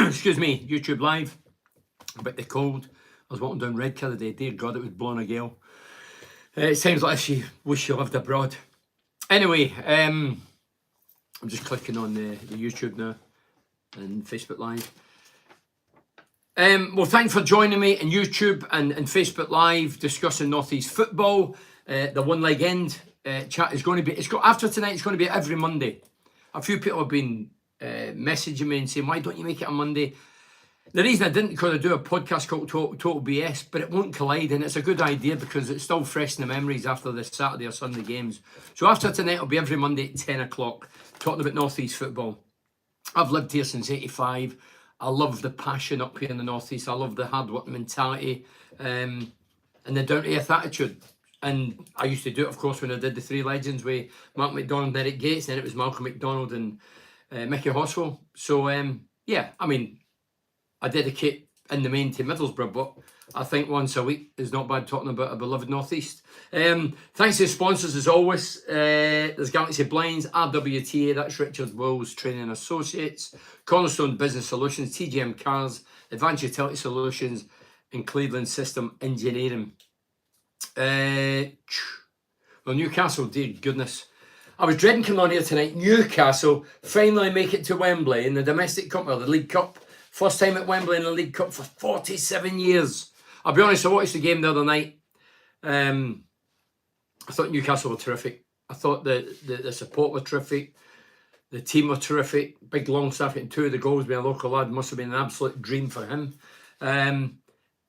excuse me, YouTube Live. A bit the cold. I was walking down Redcar the day. Dear God, it was blowing a gale. It sounds like she wish she lived abroad. Anyway, I'm just clicking on the YouTube now and Facebook Live. Well, thanks for joining me on YouTube and Facebook Live discussing North East football. The one leg end chat is going to be, after tonight, it's going to be every Monday. A few people have been messaging me and saying, why don't you make it on Monday? The reason I didn't, because I do a podcast called Total BS, but it won't collide, and it's a good idea because it's still fresh in the memories after the Saturday or Sunday games. So after tonight, it'll be every Monday at 10 o'clock, talking about North East football. I've lived here since 85. I love the passion up here in the North East. I love the hard work mentality and the down-to-earth attitude. And I used to do it, of course, when I did the Three Legends with Mark McDonald and Eric Gates. Then it was Malcolm McDonald and Mickey Hoswell. So, yeah, I mean, I dedicate in the main to Middlesbrough, but I think once a week is not bad talking about a beloved North East. Thanks to the sponsors as always. There's Galaxy Blinds, RWTA, that's Richard Wills Training Associates, Cornerstone Business Solutions, TGM Cars, Advanced Utility Solutions, and Cleveland System Engineering. Well, Newcastle, dear goodness. I was dreading coming on here tonight. Newcastle finally make it to Wembley in the domestic cup, or the League Cup. First time at Wembley in the League Cup for 47 years. I'll be honest, I watched the game the other night. I thought Newcastle were terrific. I thought the support were terrific. The team were terrific. Big Longstaff getting 2 of the goals by a local lad must have been an absolute dream for him. And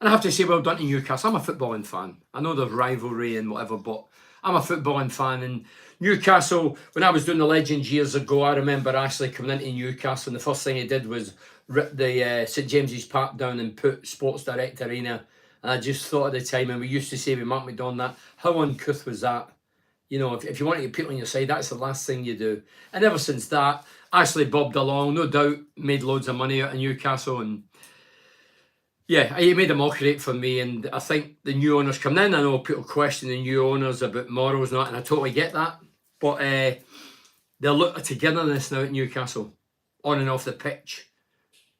I have to say, well done to Newcastle. I'm a footballing fan. I know there's rivalry and whatever, but I'm a footballing fan. And Newcastle, when I was doing the Legends years ago, I remember Ashley coming into Newcastle, and the first thing he did was rip the St James's Park down and put Sports Direct Arena. And I just thought at the time, and we used to say with Mark McDonald that, how uncouth was that? You know, if you want to get people on your side, that's the last thing you do. And ever since that, Ashley bobbed along, no doubt made loads of money out of Newcastle. And yeah, he made a mockery for me. And I think the new owners coming in, I know people question the new owners about morals and that, and I totally get that. But they'll look at togetherness now at Newcastle, on and off the pitch.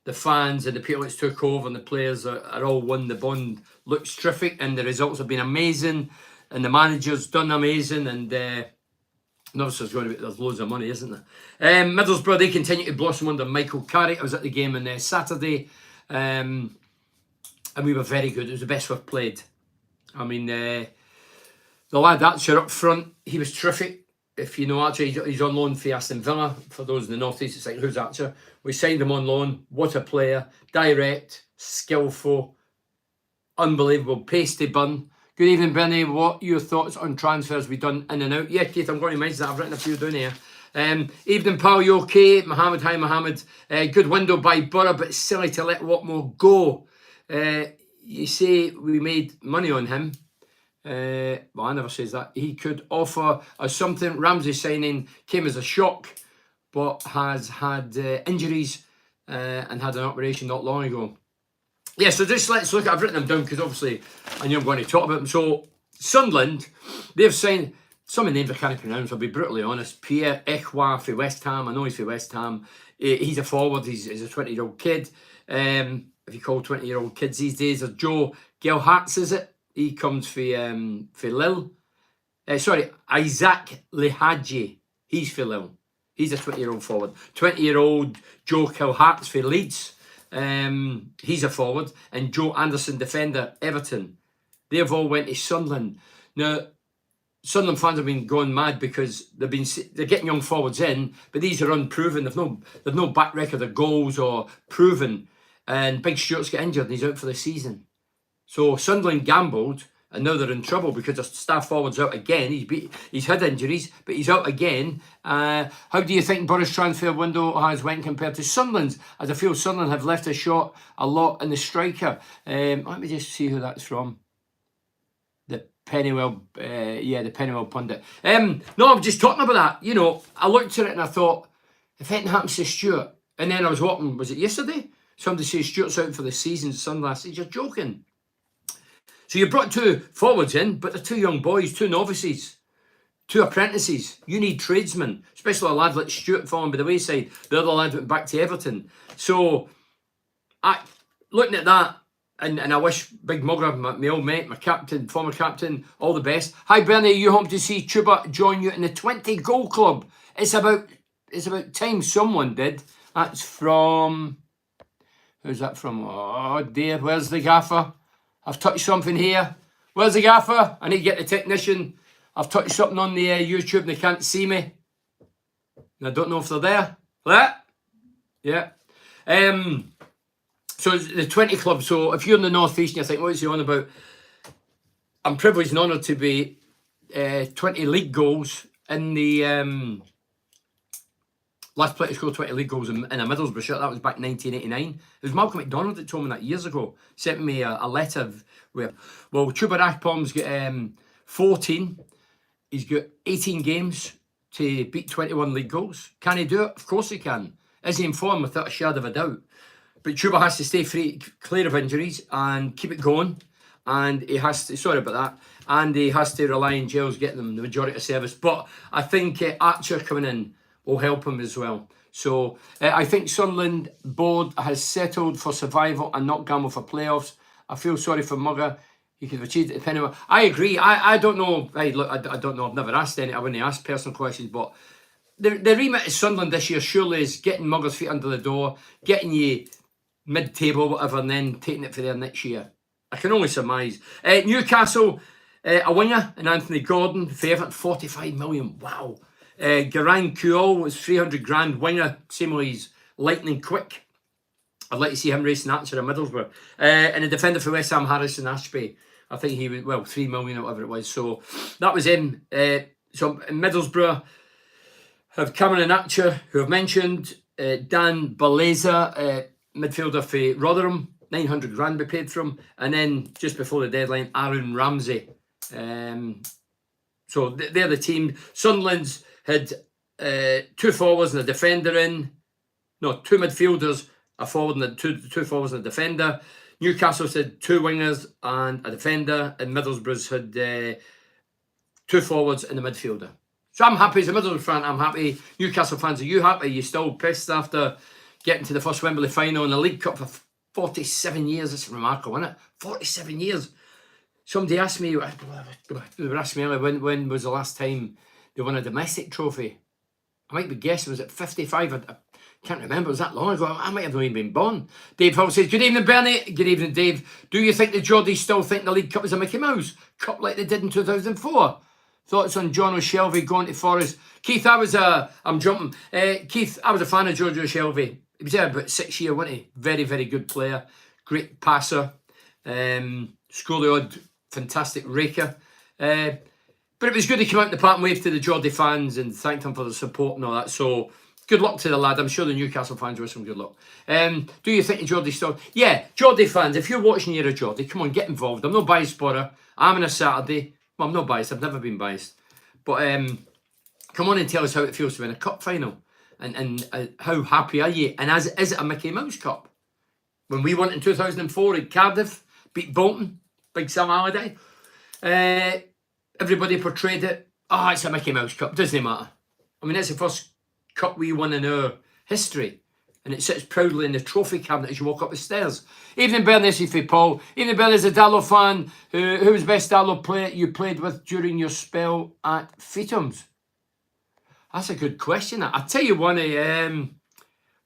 The fans and the people that took over and the players are all one. The bond looks terrific and the results have been amazing and the manager's done amazing, and obviously there's loads of money, isn't there? Middlesbrough, they continue to blossom under Michael Carrick. I was at the game on Saturday and we were very good. It was the best we've played. I mean, the lad Archer up front, he was terrific. If you know Archer, he's on loan for Aston Villa. For those in the North East, it's like, who's Archer? We signed him on loan. What a player. Direct, skillful, unbelievable, pasty bun. Good evening, Benny. What are your thoughts on transfers we've done in and out? Yeah, Keith, I'm going to mention that. I've written a few down here. Evening, pal, you okay? Mohammed, hi, Mohammed. Good window by Borough, but it's silly to let Watmore go. You say we made money on him. Well, I never says that. He could offer us something. Ramsey signing came as a shock, but has had injuries and had an operation not long ago. Yeah, so just let's look. I've written them down because obviously I knew I'm going to talk about them. So Sunderland, they've signed some of the names I can't pronounce. I'll be brutally honest. Pierre Echwa for West Ham. I know he's for West Ham. He's a forward. He's a 20-year-old kid. If you call 20-year-old kids these days, or Joe Gelhartz, is it? He comes for Lille. Isaac Lehaji. He's for Lille. He's a 20-year-old forward. 20-year-old Joe Gelhartz for Leeds. He's a forward. And Joe Anderson, defender, Everton. They've all went to Sunderland. Now, Sunderland fans have been going mad because they're getting young forwards in, but these are unproven. They've no back record of goals or proven. And Big Stuart's got injured and he's out for the season. So Sunderland gambled, and now they're in trouble because their staff forward's out again. He's had injuries, but he's out again. How do you think Borough's transfer window has went compared to Sunderland's? As I feel Sunderland have left a shot a lot in the striker. Let me just see who that's from. The Pennywell, the Pennywell pundit. No, I'm just talking about that. You know, I looked at it and I thought, if anything happens to Stuart, and then I was walking, was it yesterday? Somebody says Stuart's out for the season, Sunderland. I said, you're joking. So you brought 2 forwards in, but they're 2 young boys, 2 novices, 2 apprentices. You need tradesmen, especially a lad like Stuart falling by the wayside. The other lad went back to Everton. So Looking at that, and I wish Big Mugger, my old mate, my captain, former captain, all the best. Hi Bernie, you home to see Chuba join you in the 20 goal club? It's about time someone did. That's from, who's that from? Oh dear, where's the gaffer? I've touched something here. Where's the gaffer? I need to get the technician. I've touched something on the YouTube and they can't see me. And I don't know if they're there. There? Yeah. So it's the 20 club. So if you're in the Northeast and you think, what's he on about? I'm privileged and honoured to be 20 league goals in the last player to score 20 league goals in a Middlesbrough shirt. That was back in 1989. It was Malcolm McDonald that told me that years ago. Sent me a letter where, well, Chuba Akpom's got 14. He's got 18 games to beat 21 league goals. Can he do it? Of course he can. Is he in form? Without a shadow of a doubt. But Chuba has to stay clear of injuries and keep it going. And he has to, sorry about that, and he has to rely on Giles getting them the majority of service. But I think Archer coming in will help him as well. So I think Sunderland board has settled for survival and not gamble for playoffs. I feel sorry for Mugger. He could have achieved it depending on... I agree. I don't know. Hey, look, I don't know. I've never asked any. I wouldn't ask personal questions, but the remit of Sunderland this year surely is getting Mugger's feet under the door, getting you mid-table, whatever, and then taking it for there next year. I can only surmise. Newcastle, a winger, and Anthony Gordon, favourite, 45 million. Wow. Garang Kuol was 300 grand winger. Same he's lightning quick. I'd like to see him racing Archer in Middlesbrough. And a defender for West Ham, Harrison Ashby. I think he was, well, 3 million or whatever it was. So that was him. So Middlesbrough have Cameron Archer, who I've mentioned. Dan Baleza, midfielder for Rotherham. 900 grand be paid from. And then just before the deadline, Aaron Ramsey. So they're the team. Sunderland's had 2 forwards and a defender in. No, 2 midfielders, a forward and two forwards and a defender. Newcastle's had 2 wingers and a defender. And Middlesbrough's had 2 forwards and a midfielder. So I'm happy as a Middlesbrough fan. I'm happy. Newcastle fans, are you happy? Are you still pissed after getting to the first Wembley final in the League Cup for 47 years? That's remarkable, isn't it? 47 years. Somebody asked me, they were asking me earlier, when was the last time they won a domestic trophy? I might be guessing, was it 55? I can't remember. It was that long ago. I might have not even been born. Dave Hull says, good evening, Bernie. Good evening, Dave. Do you think the Geordies still think the League Cup is a Mickey Mouse Cup like they did in 2004? Thoughts on John O'Shelvey going to Forest? Keith, I'm jumping. Keith, I was a fan of George O'Shelvey. He was there about 6 years, wasn't he? Very, very good player. Great passer. Scored the odd fantastic raker. But it was good to come out in the park and wave to the Geordie fans and thank them for the support and all that. So good luck to the lad. I'm sure the Newcastle fans wish him good luck. Do you think the Geordie still... Yeah, Geordie fans, if you're watching, you're a Geordie, come on, get involved. I'm no biased spotter. I'm on a Saturday. Well, I'm not biased. I've never been biased. But come on and tell us how it feels to win a cup final. And how happy are you? And is it a Mickey Mouse Cup? When we won in 2004 at Cardiff, beat Bolton, Big Sam Halliday, everybody portrayed it, it's a Mickey Mouse Cup, doesn't matter. I mean, it's the first cup we won in our history, and it sits proudly in the trophy cabinet as you walk up the stairs. Evening, Bernie, for Paul. Evening, Bernie, as a Dallo fan. Who was the best Dallo player you played with during your spell at Feetham's? That's a good question. I'll tell you one.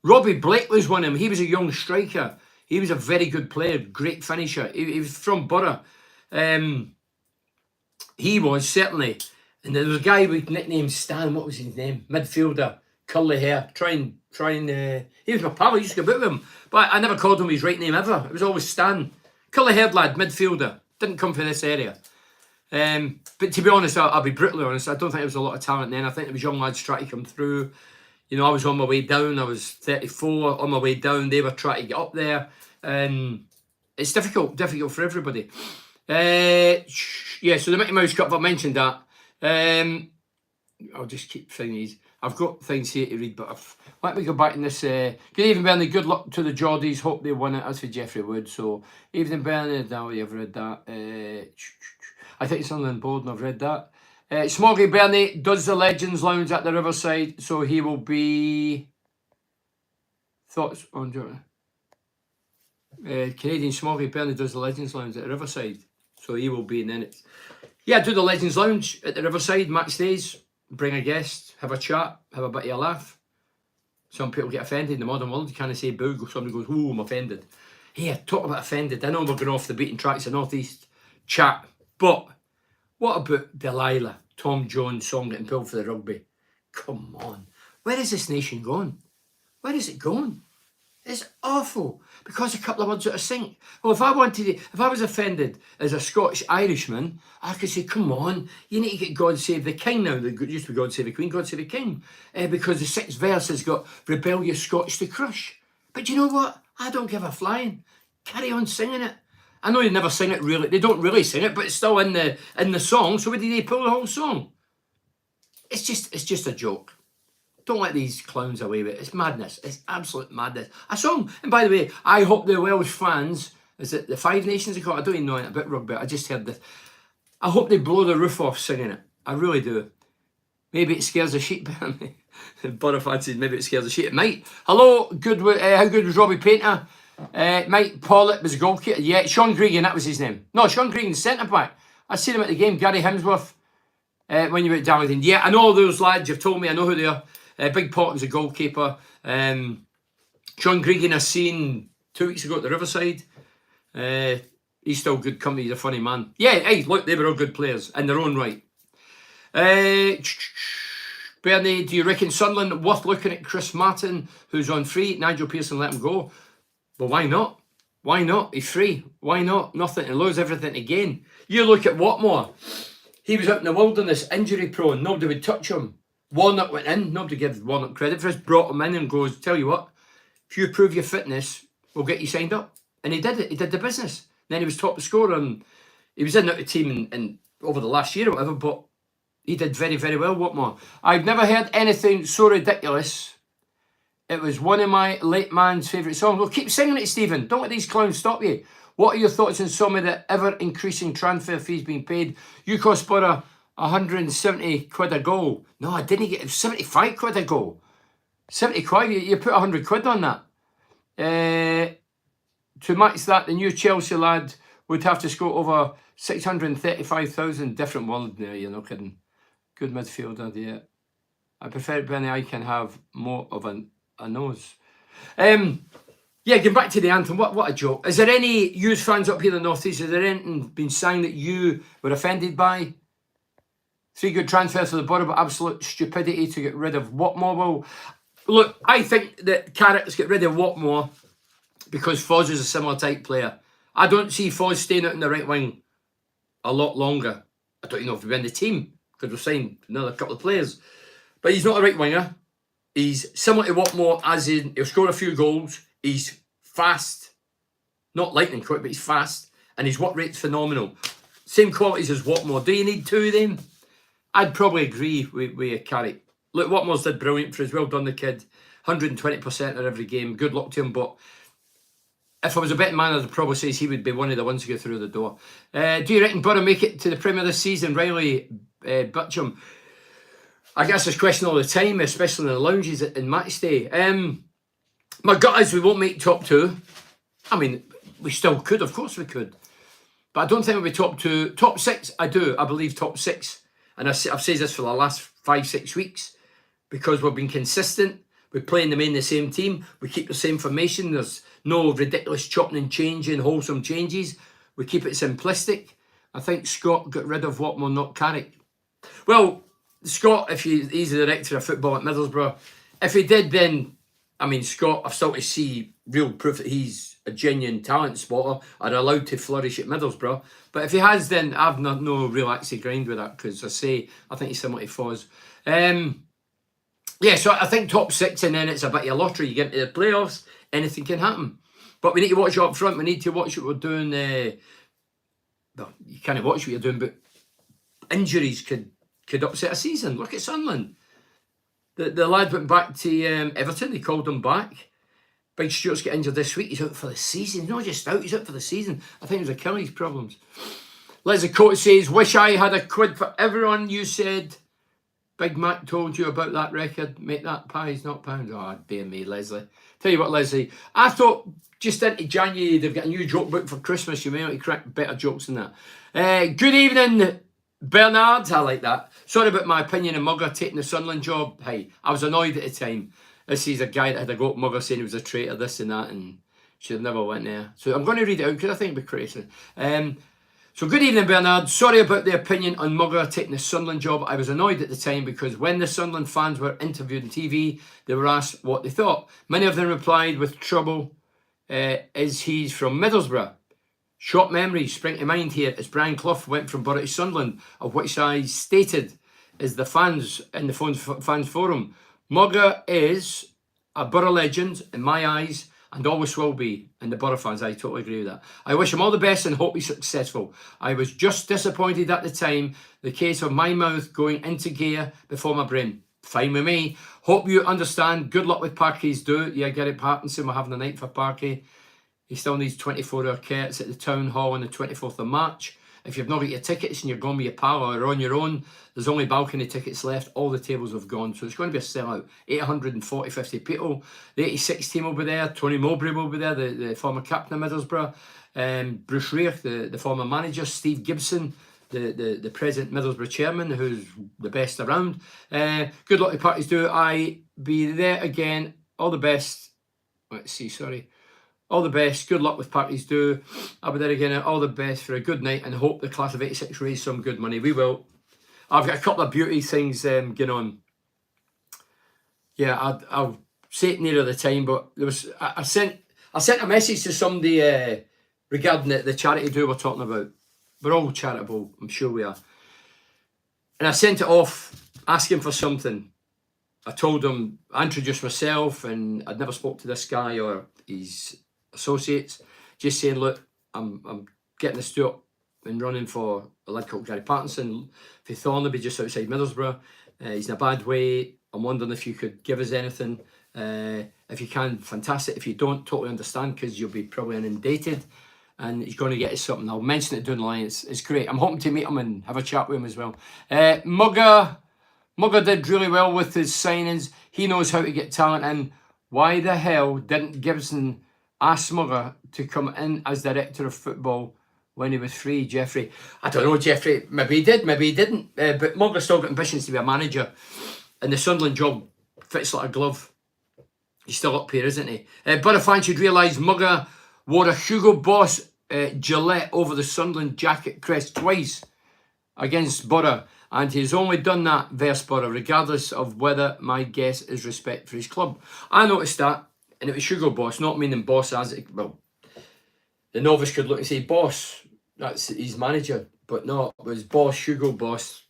Robbie Blake was one of them. He was a young striker. He was a very good player, great finisher. He was from Borough. He was, certainly. And there was a guy with nickname Stan. What was his name? Midfielder, curly hair. He was my pal. I used to go out with him. But I never called him his right name ever. It was always Stan. Curly-haired lad, midfielder. Didn't come from this area. But to be honest, I'll be brutally honest, I don't think there was a lot of talent then. I think there was young lads trying to come through. You know, I was on my way down. I was 34, on my way down. They were trying to get up there. And it's difficult for everybody. Yeah, so the Mickey Mouse Cup, I mentioned that. I'll just keep finding these. I've got things here to read, but let me go back in this. Good evening, Bernie. Good luck to the Geordies. Hope they win it. As for Jeffrey Wood. So, evening, Bernie. Now you've read that. I think it's on the board and I've read that. Smoggy Bernie does the Legends Lounge at the Riverside, so he will be... Thoughts on... Canadian Smoggy Bernie does the Legends Lounge at Riverside. So he will be in it. Yeah, do the Legends Lounge at the Riverside, match days, bring a guest, have a chat, have a bit of a laugh. Some people get offended in the modern world. You can't say boo, somebody goes, ooh, I'm offended. Hey, talk about offended. I know we're going off the beaten tracks of North East chat, but what about Delilah, Tom Jones song getting pulled for the rugby? Come on. Where is this nation going? Where is it going? It's awful because a couple of words out of sync. Well, if I was offended as a Scottish Irishman, I could say, come on, you need to get God Save the King now. It used to be God Save the Queen, God Save the King. Because the sixth verse has got rebellious Scots to crush. But you know what? I don't give a flying. Carry on singing it. I know they never sing it really. They don't really sing it, but it's still in the song. So why did they pull the whole song? It's just a joke. Don't let these clowns away with it. It's madness. It's absolute madness. A song. And by the way, I hope the Welsh fans, is it the Five Nations? I don't even know anything about rugby. I just heard this. I hope they blow the roof off singing it. I really do. Maybe it scares the sheep. Borough fancies maybe it scares the sheep. It might. Hello, good. How good was Robbie Painter? Mike Pollitt was a goalkeeper. Yeah, Sean Gregan, that was his name. No, Sean Gregan, centre back. I seen him at the game. Gary Hemsworth. When you were at Darlington. Yeah, I know all those lads. You've told me. I know who they are. Big Potton's a goalkeeper. Sean Gregan I seen 2 weeks ago at the Riverside. He's still good company. He's a funny man. Yeah, hey, look, they were all good players in their own right. Bernie, do you reckon Sunderland worth looking at Chris Martin, who's on free? Nigel Pearson let him go. Well, why not? Why not? He's free. Why not? Nothing to lose, everything to gain. You look at Watmore. He was out in the wilderness, injury prone. Nobody would touch him. Warnock went in. Nobody gives Warnock credit for this. Brought him in and goes, tell you what, if you prove your fitness, we'll get you signed up. And he did it. He did the business. Then he was top scorer and he was in the team in over the last year or whatever, but he did very, very well, Watmore. I've never heard anything so ridiculous. It was one of my late man's favourite songs. Well, keep singing it, Stephen. Don't let these clowns stop you. What are your thoughts on some of the ever-increasing transfer fees being paid? You cost Borough 170 quid a goal. No, I didn't get 75 quid a goal. 70 quid, you put 100 quid on that. To match that, the new Chelsea lad would have to score over 635,000. Different world there, you're not kidding. Good midfielder, yeah. I prefer Benny. I can have more of a nose. Yeah, getting back to the anthem, what a joke. Is there any used fans up here in the North East? Is there anything been signed that you were offended by? 3 good transfers for the Borough, but absolute stupidity to get rid of Watmore. Well, look, I think that Carrick's get rid of Watmore because Foz is a similar type player. I don't see Foz staying out in the right wing a lot longer. I don't even know if he'll be in the team because we've signed another couple of players. But he's not a right winger. He's similar to Watmore, as in he'll score a few goals. He's fast. Not lightning quick, but he's fast. And his work rate's phenomenal. Same qualities as Watmore. Do you need 2 of them? I'd probably agree with Carrick. Look, Watmore's did brilliant for us. Well done, the kid. 120% of every game. Good luck to him. But if I was a betting man, I'd probably say he would be one of the ones to go through the door. Do you reckon Borough make it to the Premier this season? Riley Butcham. I guess this question all the time, especially in the lounges in match day. My gut is we won't make top 2. I mean, we still could. Of course we could. But I don't think we'll be top 2. Top 6, I do. I believe top 6. And I've said this for the last 5-6 weeks because we've been consistent. We play in the same team. We keep the same formation. There's no ridiculous chopping and changing, wholesome changes. We keep it simplistic. I think Scott got rid of Watmore, not Carrick. Well, Scott, he's the director of football at Middlesbrough. If he did, then, I mean, Scott, I've still to see real proof that he's a genuine talent spotter are allowed to flourish at Middlesbrough. But if he has, then I've no real axe to grind with that because I think he's similar to Foz. Yeah, so I think top 6 and then it's a bit of a lottery. You get into the playoffs, anything can happen. But we need to watch up front. We need to watch what we're doing. Well, you can't watch what you're doing, but injuries could upset a season. Look at Sunderland. The lad went back to Everton. They called him back. Big Stuart's got injured this week. He's out for the season. He's not just out, he's out for the season. I think it was Achilles problems. Leslie Coates says, wish I had a quid for everyone you said Big Mac told you about that record. Make that pies, not pounds. Oh, dear me, Leslie. Tell you what, Leslie, I thought just into January they've got a new joke book for Christmas. You may want to crack better jokes than that. Good evening, Bernard. I like that. Sorry about my opinion of Mugger taking the Sunderland job. Hey, I was annoyed at the time. This is a guy that had a go at Mugger saying he was a traitor, this and that, and should have never went there. So I'm going to read it out because I think it'd be crazy. So good evening, Bernard. Sorry about the opinion on Mugger taking the Sunderland job. I was annoyed at the time because when the Sunderland fans were interviewed on TV, they were asked what they thought. Many of them replied with trouble, as he's from Middlesbrough. Short memories spring to mind here as Brian Clough went from Borough to Sunderland, of which I stated as the fans in the fans forum. Mugger is a Borough legend in my eyes, and always will be in the Borough fans. I totally agree with that. I wish him all the best and hope he's successful. I was just disappointed at the time, the case of my mouth going into gear before my brain. Fine with me. Hope you understand. Good luck with Parky's do. Yeah, get it, Parkinson. We're having a night for Parky. He still needs 24-hour curtains at the Town Hall on the 24th of March. If you've not got your tickets and you're going with your pal or on your own, there's only balcony tickets left. All the tables have gone. So it's going to be a sellout. 840, 50 people. The 86 team will be there. Tony Mowbray will be there, the former captain of Middlesbrough. Bruce Reich, the former manager. Steve Gibson, the present Middlesbrough chairman, who's the best around. Good luck to Parties do. I be there again. All the best. Let's see, sorry. All the best. Good luck with Parties do. I'll be there again. All the best for a good night and hope the class of 86 raise some good money. We will. I've got a couple of beauty things going on. Yeah, I'll say it nearer the time, but there was I sent a message to somebody regarding the charity do we're talking about. We're all charitable, I'm sure we are. And I sent it off asking for something. I told him, I introduced myself and I'd never spoke to this guy or his associates, just saying, look, I'm getting this do up and running for a lad called Gary Pattinson for Thornaby, just outside Middlesbrough. He's in a bad way. I'm wondering if you could give us anything. If you can, fantastic. If you don't, totally understand, because you'll be probably inundated. And he's going to get us something. I'll mention it down the line. It's great. I'm hoping to meet him and have a chat with him as well. Mugger did really well with his signings. He knows how to get talent in. Why the hell didn't Gibson ask Mugger to come in as director of football when he was free, Jeffrey? I don't know, Jeffrey. Maybe he did, maybe he didn't. But Mugger's still got ambitions to be a manager. And the Sunderland job fits like a glove. He's still up here, isn't he? Borough fans should realise Mugger wore a Hugo Boss Gillette over the Sunderland jacket crest twice against Borough. And he's only done that versus Borough, regardless of whether my guess is respect for his club. I noticed that, and it was Hugo Boss, not meaning Boss as it, well, the novice could look and say, Boss, that's his manager. But no, it was Boss, Hugo Boss,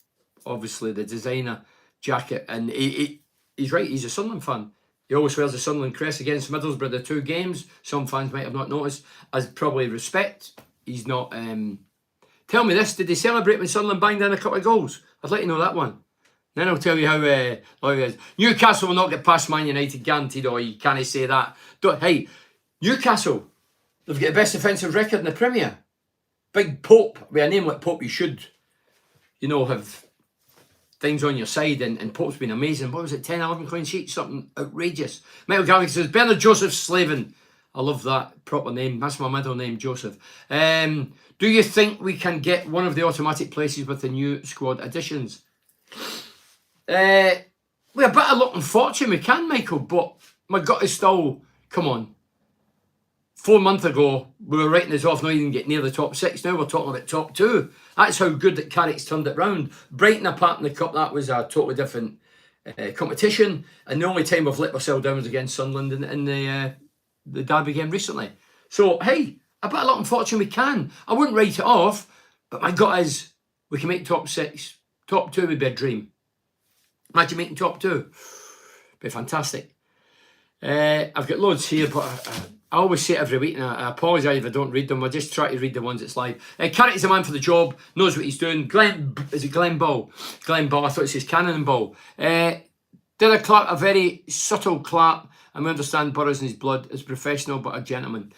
obviously the designer jacket. And he's right, he's a Sunderland fan. He always wears the Sunderland crest against Middlesbrough, the 2 games. Some fans might have not noticed. As probably respect, he's not... Tell me this, did they celebrate when Sunderland banged in a couple of goals? I'd like to know that one. Then I'll tell you how loyal he is. Newcastle will not get past Man United, guaranteed, or you can't say that. Hey, Newcastle, they've got the best defensive record in the Premier. Big Pope, with a name like Pope, you should, have things on your side, and Pope's been amazing. What was it, 10, 11 clean sheets? Something outrageous. Michael Gallagher says, Bernard Joseph Slaven. I love that proper name. That's my middle name, Joseph. Do you think we can get one of the automatic places with the new squad additions? We're a bit of luck and fortune, we can, Michael, but my gut is still, come on. 4 months ago, we were writing this off, not even get near the top 6. Now we're talking about top 2. That's how good that Carrick's turned it round. Brighton apart in the cup, that was a totally different competition. And the only time we've let ourselves down was against Sunderland in the derby game recently. So, hey, a bit of luck and fortune we can. I wouldn't write it off, but my gut is we can make top 6. Top 2 would be a dream. Imagine making top 2. Be fantastic. I've got loads here, but I always say it every week, and I apologise if I don't read them. I just try to read the ones that's live. Carrick is a man for the job, knows what he's doing. Is it Glenn Ball? Glenn Ball, I thought it says Cannonball. Did a clap, a very subtle clap, and we understand Burroughs in his blood is professional, but a gentleman.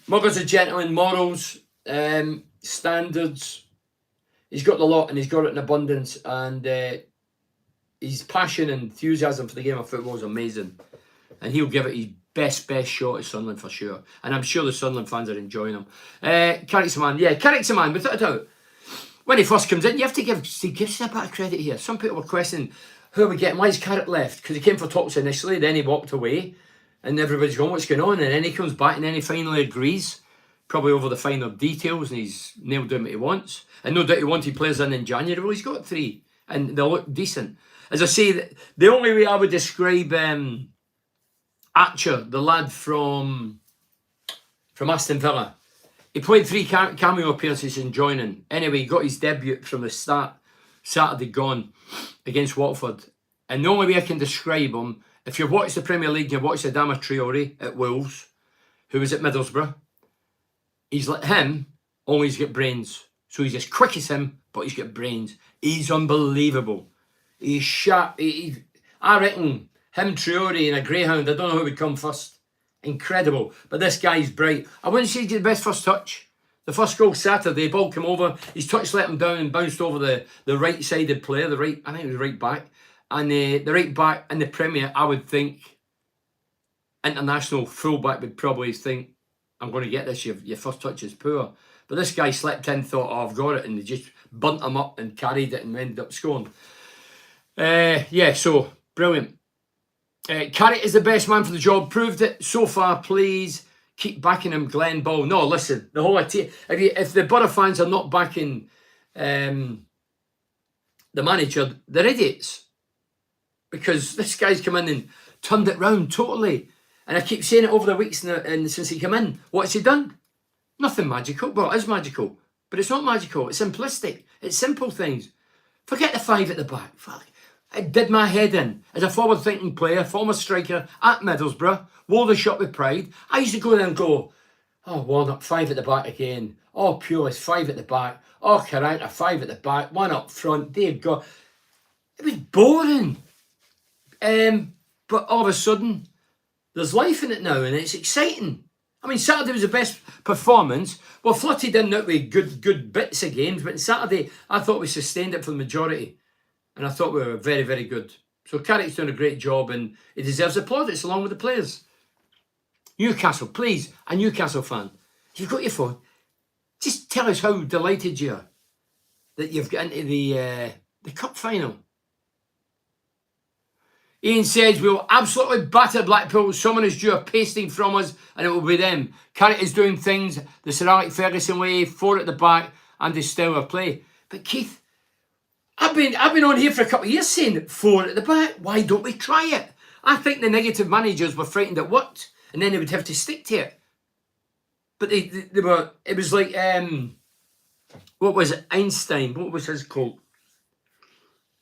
Mugger's a gentleman, morals, standards. He's got the lot, and he's got it in abundance, and his passion and enthusiasm for the game of football is amazing. And he'll give it his best shot at Sunderland for sure. And I'm sure the Sunderland fans are enjoying him. Carrick's a man. Yeah, Carrick's a man, without a doubt. When he first comes in, you have to give Steve Gibson a bit of credit here. Some people were questioning, who are we getting? Why is Carrick left? Because he came for talks initially, then he walked away. And everybody's going, what's going on? And then he comes back and then he finally agrees, probably over the finer details, and he's nailed down what he wants. And no doubt he wanted players in January. Well, he's got 3, and they look decent. As I say, the only way I would describe Archer, the lad from Aston Villa, he played 3 cameo appearances in joining. Anyway, he got his debut from the start, Saturday gone, against Watford. And the only way I can describe him, if you've watched the Premier League, you've watched Adama Traore at Wolves, who was at Middlesbrough, he's like him, only he's got brains. So he's as quick as him, but he's got brains. He's unbelievable. He's sharp. I reckon him, Traore, and a greyhound, I don't know who would come first. Incredible. But this guy's bright. I wouldn't say he did the best first touch. The first goal Saturday, ball came over, his touch let him down and bounced over the right-sided player, I think it was right back. And the right back in the Premier, I would think, international fullback would probably think, I'm going to get this, your first touch is poor. But this guy slipped in, thought, oh, I've got it, and they just bunt him up and carried it and ended up scoring. Yeah, so, brilliant. Carrick is the best man for the job, proved it so far, please keep backing him, Glenn Ball. No, listen, the whole team, if the Borough fans are not backing the manager, they're idiots. Because this guy's come in and turned it round totally. And I keep saying it over the weeks and since he came in. What's he done? Nothing magical. Well, it is magical. But it's not magical. It's simplistic. It's simple things. Forget the 5 at the back. Fuck. It did my head in. As a forward-thinking player, former striker at Middlesbrough, wore the shot with pride. I used to go there and go, oh, Warnock, 5 at the back again. Oh, Pulis, 5 at the back. Oh, Caranta, 5 at the back. 1 up front. They've got... It was boring. But all of a sudden, there's life in it now, and it's exciting. I mean, Saturday was the best performance. Well, Flutty didn't out with good bits of games, but Saturday, I thought we sustained it for the majority. And I thought we were very, very good. So Carrick's doing a great job, and he deserves the plaudits along with the players. Newcastle, please, a Newcastle fan, if you've got your phone, just tell us how delighted you are that you've got into the cup final. Ian says, we'll absolutely batter Blackpool. Someone is due a pasting from us, and it will be them. Carrick is doing things the Sir Alex Ferguson way, 4 at the back, and his style of play. But Keith, I've been on here for a couple of years saying 4 at the back. Why don't we try it? I think the negative managers were frightened it worked, and then they would have to stick to it. But they were. It was like what was it? Einstein. What was his quote?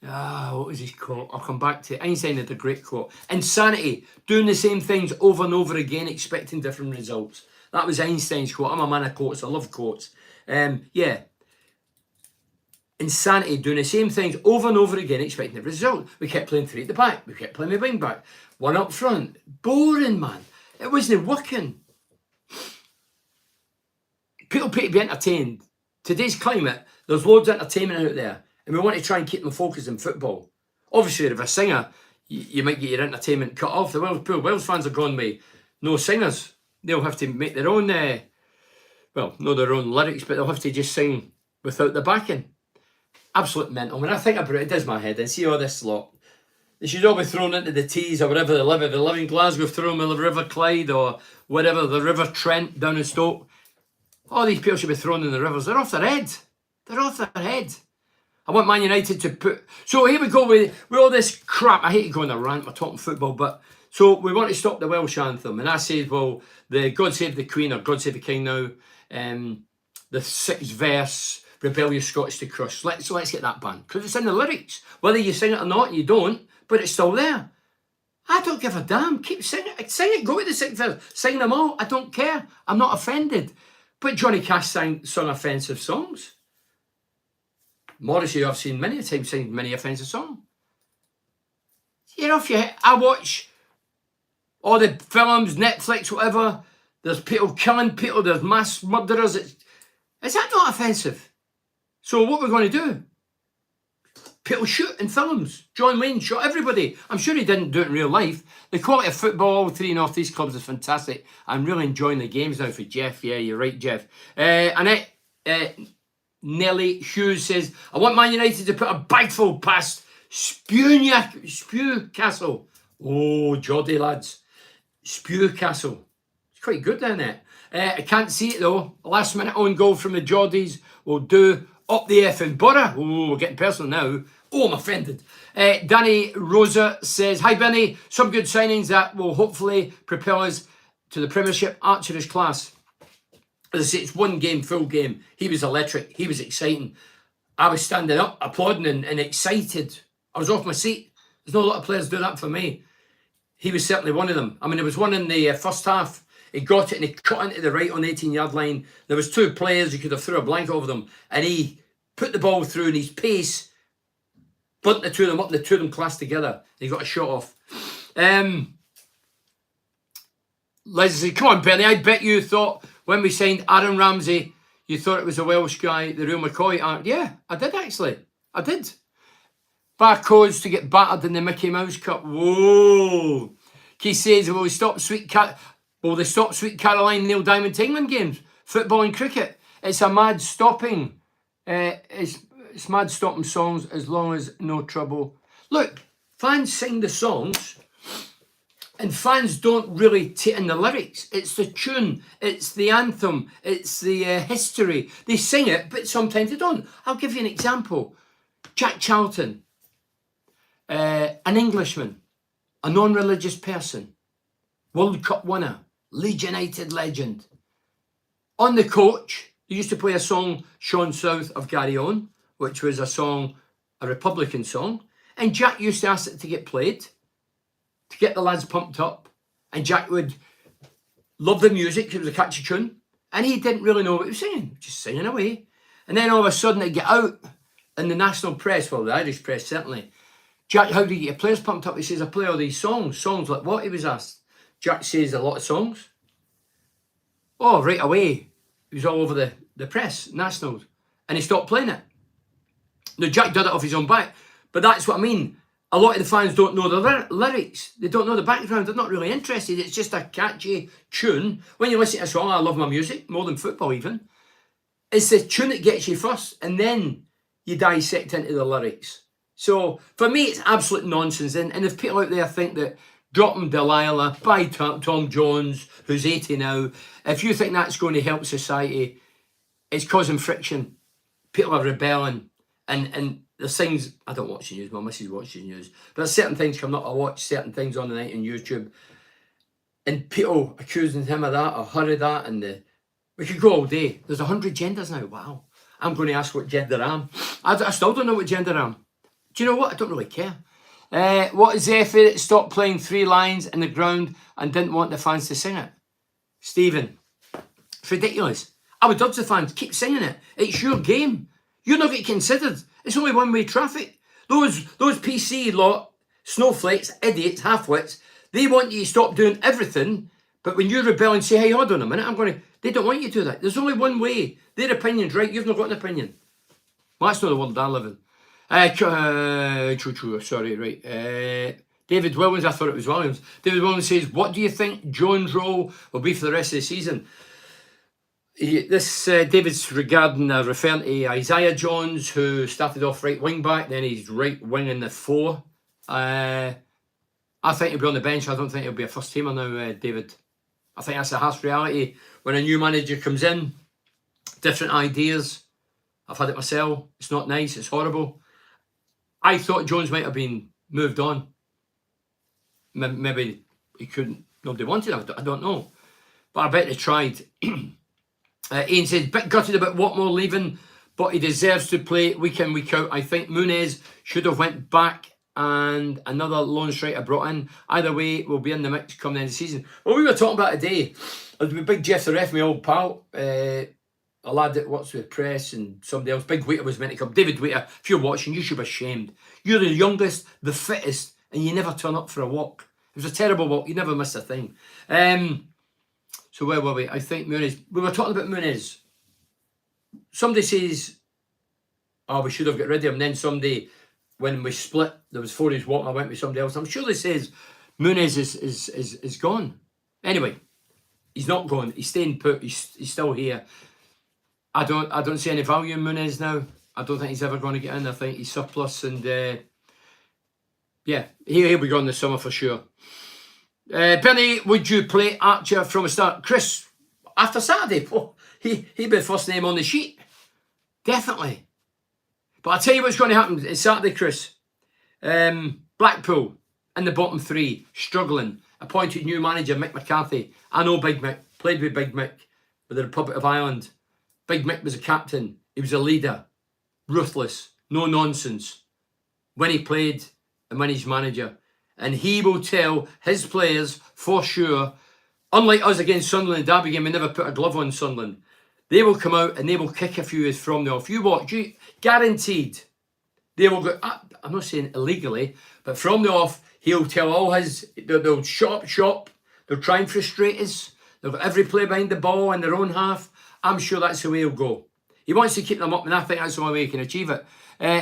What was his quote? I'll come back to it. Einstein had a great quote. Insanity, doing the same things over and over again, expecting different results. That was Einstein's quote. I'm a man of quotes. I love quotes. Yeah. Insanity, doing the same things over and over again, expecting the result. We kept playing 3 at the back. We kept playing the wing back. 1 up front. Boring, man. It wasn't working. People pay to be entertained. Today's climate, there's loads of entertainment out there. And we want to try and keep them focused in football. Obviously, if a singer, you might get your entertainment cut off. The poor Wales fans are gone with no singers. They'll have to make their own, well, not their own lyrics, but they'll have to just sing without the backing. Absolute mental. When I think about it, it does my head. And see all this lot. They should all be thrown into the Tees or wherever they live. If they live in Glasgow, throw them in the River Clyde or whatever, the River Trent down in Stoke. All these people should be thrown in the rivers. They're off their head. They're off their head. I want Man United to put... So here we go with all this crap. I hate to go on a rant, we're talking football, but... So we want to stop the Welsh anthem. And I said, well, the God Save the Queen or God Save the King now, the 6th verse, Rebellious Scots to Crush. Let's get that banned. Because it's in the lyrics. Whether you sing it or not, you don't, but it's still there. I don't give a damn. Keep singing it. Sing it. Go to the 6th verse. Sing them all. I don't care. I'm not offended. But Johnny Cash sung offensive songs. Morrissey, I've seen many times sing many offensive songs. You know, I watch all the films, Netflix, whatever. There's people killing people. There's mass murderers. Is that not offensive? So what we're going to do? People shoot in films. John Wayne shot everybody. I'm sure he didn't do it in real life. The quality of football, all three North East clubs is fantastic. I'm really enjoying the games now for Jeff. Yeah, you're right, Jeff. Annette Nelly Hughes says, I want Man United to put a bagful past Spew Castle. Oh, Geordie lads. Spew Castle. It's quite good, isn't it? I can't see it though. Last minute own goal from the Geordies will do. Up the effing borough. Oh, we're getting personal now. Oh, I'm offended. Danny Rosa says, hi, Benny. Some good signings that will hopefully propel us to the Premiership Archer's class. As I say, it's one game, full game. He was electric. He was exciting. I was standing up, applauding and excited. I was off my seat. There's not a lot of players do that for me. He was certainly one of them. I mean, there was one in the first half. He got it and he cut into the right on the 18-yard line. There was two players. You could have threw a blanket over them. And he put the ball through in his pace, bumped the two of them up, the two of them clashed together. He got a shot off. Leslie, come on, Benny. I bet you thought when we signed Aaron Ramsey, you thought it was a Welsh guy, the real McCoy. Yeah, I did actually. I did. Barcodes to get battered in the Mickey Mouse Cup. Whoa. He says, will they stop Sweet Caroline Neil Diamond England games? Football and cricket. It's a mad stopping. It's mad stopping songs as long as no trouble. Look, fans sing the songs and fans don't really take in the lyrics. It's the tune, it's the anthem, it's the history. They sing it, but sometimes they don't. I'll give you an example. Jack Charlton, an Englishman, a non-religious person, World Cup winner, Leeds United legend. On the coach, he used to play a song, Sean South of Gary On, which was a Republican song. And Jack used to ask it to get played, to get the lads pumped up. And Jack would love the music, because it was a catchy tune. And he didn't really know what he was singing, just singing away. And then all of a sudden it'd get out in the national press, well, the Irish press certainly. Jack, how do you get your players pumped up? He says, I play all these songs. Songs like what, he was asked. Jack says, a lot of songs. Oh, right away. He was all over the press, nationals. And he stopped playing it. Now, Jack did it off his own back. But that's what I mean. A lot of the fans don't know the lyrics. They don't know the background. They're not really interested. It's just a catchy tune. When you listen to a song, I love my music, more than football even. It's the tune that gets you first. And then you dissect into the lyrics. So, for me, it's absolute nonsense. And if people out there think that dropping Delilah by Tom Jones, who's 80 now, if you think that's going to help society, it's causing friction. People are rebelling. And there's things, I don't watch the news, my missus watches the news, but there's certain things coming up, I watch certain things on the night on YouTube, and people accusing him of that, or her of that, and we could go all day. There's 100 genders now, wow. I'm going to ask what gender I am. I still don't know what gender I am. Do you know what? I don't really care. What is the FA that stopped playing 3 lines in the ground and didn't want the fans to sing it? Stephen, it's ridiculous. I would urge the fans, keep singing it. It's your game. You're not getting considered. It's only one-way traffic. Those PC lot, snowflakes, idiots, half-wits, they want you to stop doing everything, but when you rebel and say, hey, hold on a minute, they don't want you to do that. There's only one way. Their opinion's right, you've not got an opinion. Well, that's not the world I live in. Sorry, right. David Williams, I thought it was Williams. David Williams says, what do you think Jones' role will be for the rest of the season? David's referring to Isaiah Jones, who started off right wing back, then he's right wing in the 4. I think he'll be on the bench. I don't think he'll be a first teamer now, David. I think that's a harsh reality when a new manager comes in. Different ideas. I've had it myself. It's not nice. It's horrible. I thought Jones might have been moved on. Maybe he couldn't. Nobody wanted him. I don't know. But I bet they tried. Ian says, bit gutted about Watmore leaving, but he deserves to play week in, week out. I think Muniz should have went back and another loan striker brought in. Either way, we'll be in the mix come the end of the season. Well, we were talking about today, with Big Jeff the ref, my old pal, a lad that works with press and somebody else. Big Waiter was meant to come. David Waiter, if you're watching, you should be ashamed. You're the youngest, the fittest, and you never turn up for a walk. It was a terrible walk. You never missed a thing. So where were we? I think Muniz. We were talking about Muniz. Somebody says, oh, we should have got rid of him. Then somebody when we split, there was 4 years walking, I went with somebody else. I'm sure they says Muniz is gone. Anyway, he's not gone. He's staying put. He's still here. I don't see any value in Muniz now. I don't think he's ever going to get in. I think he's surplus, and yeah, he'll be gone this summer for sure. Bernie, would you play Archer from the start? Chris, after Saturday, he'd be the first name on the sheet. Definitely. But I'll tell you what's going to happen. It's Saturday, Chris. Blackpool in the bottom 3, struggling. Appointed new manager, Mick McCarthy. I know Big Mick. Played with Big Mick with the Republic of Ireland. Big Mick was a captain. He was a leader. Ruthless. No nonsense. When he played and when he's manager. And he will tell his players for sure, unlike us against Sunderland, Derby game, we never put a glove on Sunderland. They will come out and they will kick a few from the off. You watch, guaranteed. They will go, I'm not saying illegally, but from the off, he'll tell all his, they'll shop. They'll try and frustrate us. They'll got every player behind the ball in their own half. I'm sure that's the way he'll go. He wants to keep them up, and I think that's the only way he can achieve it.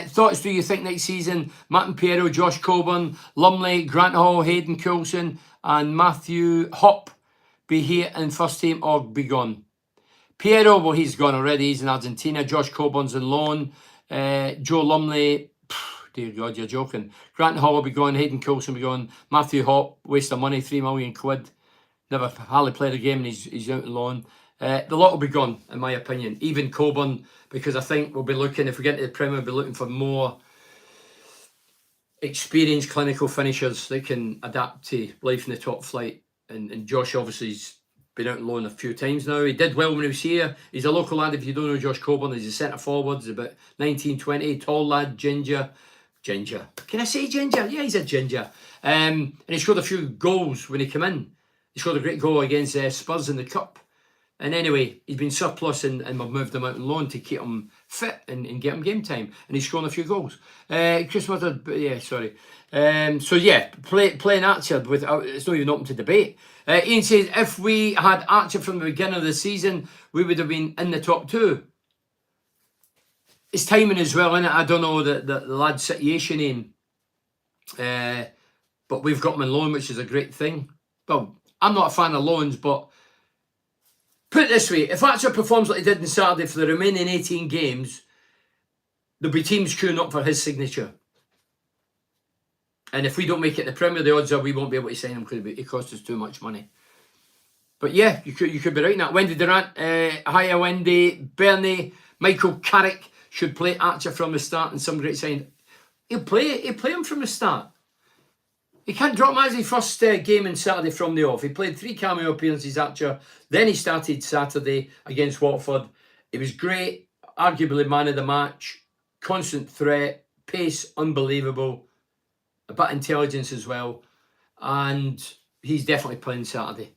Thoughts, do you think next season, Martin Piero, Josh Coburn, Lumley, Grant Hall, Hayden Coulson, and Matthew Hop be here in first team or be gone? Piero, well, he's gone already. He's in Argentina. Josh Coburn's on loan. Joe Lumley, dear God, you're joking. Grant Hall will be gone. Hayden Coulson will be gone. Matthew Hop, waste of money, £3 million. Never hardly played a game and he's out on loan. The lot will be gone, in my opinion. Even Coburn, because I think we'll be looking, if we get into the Premier, we'll be looking for more experienced clinical finishers that can adapt to life in the top flight. And Josh obviously's been out on loan a few times now. He did well when he was here. He's a local lad. If you don't know Josh Coburn, he's a centre forward. He's about 19, 20, tall lad, ginger. Can I say ginger? Yeah, he's a ginger. And he scored a few goals when he came in. He scored a great goal against Spurs in the Cup. And anyway, he's been surplus and we've moved him out on loan to keep him fit and get him game time. And he's scored a few goals. Chris Woodard, yeah, sorry. So yeah, playing Archer, it's not even open to debate. Ian says, if we had Archer from the beginning of the season, we would have been in the top 2. It's timing as well, innit? I don't know the lad's situation in. But we've got him on loan, which is a great thing. Well, I'm not a fan of loans, but put it this way, if Archer performs like he did on Saturday for the remaining 18 games, there'll be teams queuing up for his signature. And if we don't make it in the Premier, the odds are we won't be able to sign him because it costs us too much money. But yeah, you could be right in that. Wendy Durant, hiya Wendy, Bernie, Michael Carrick should play Archer from the start and some great sign. He'll play him from the start. He can't drop him as his first game on Saturday from the off. He played 3 cameo appearances, Archer. Then he started Saturday against Watford. It was great, arguably man of the match, constant threat, pace unbelievable, a bit of intelligence as well. And he's definitely playing Saturday.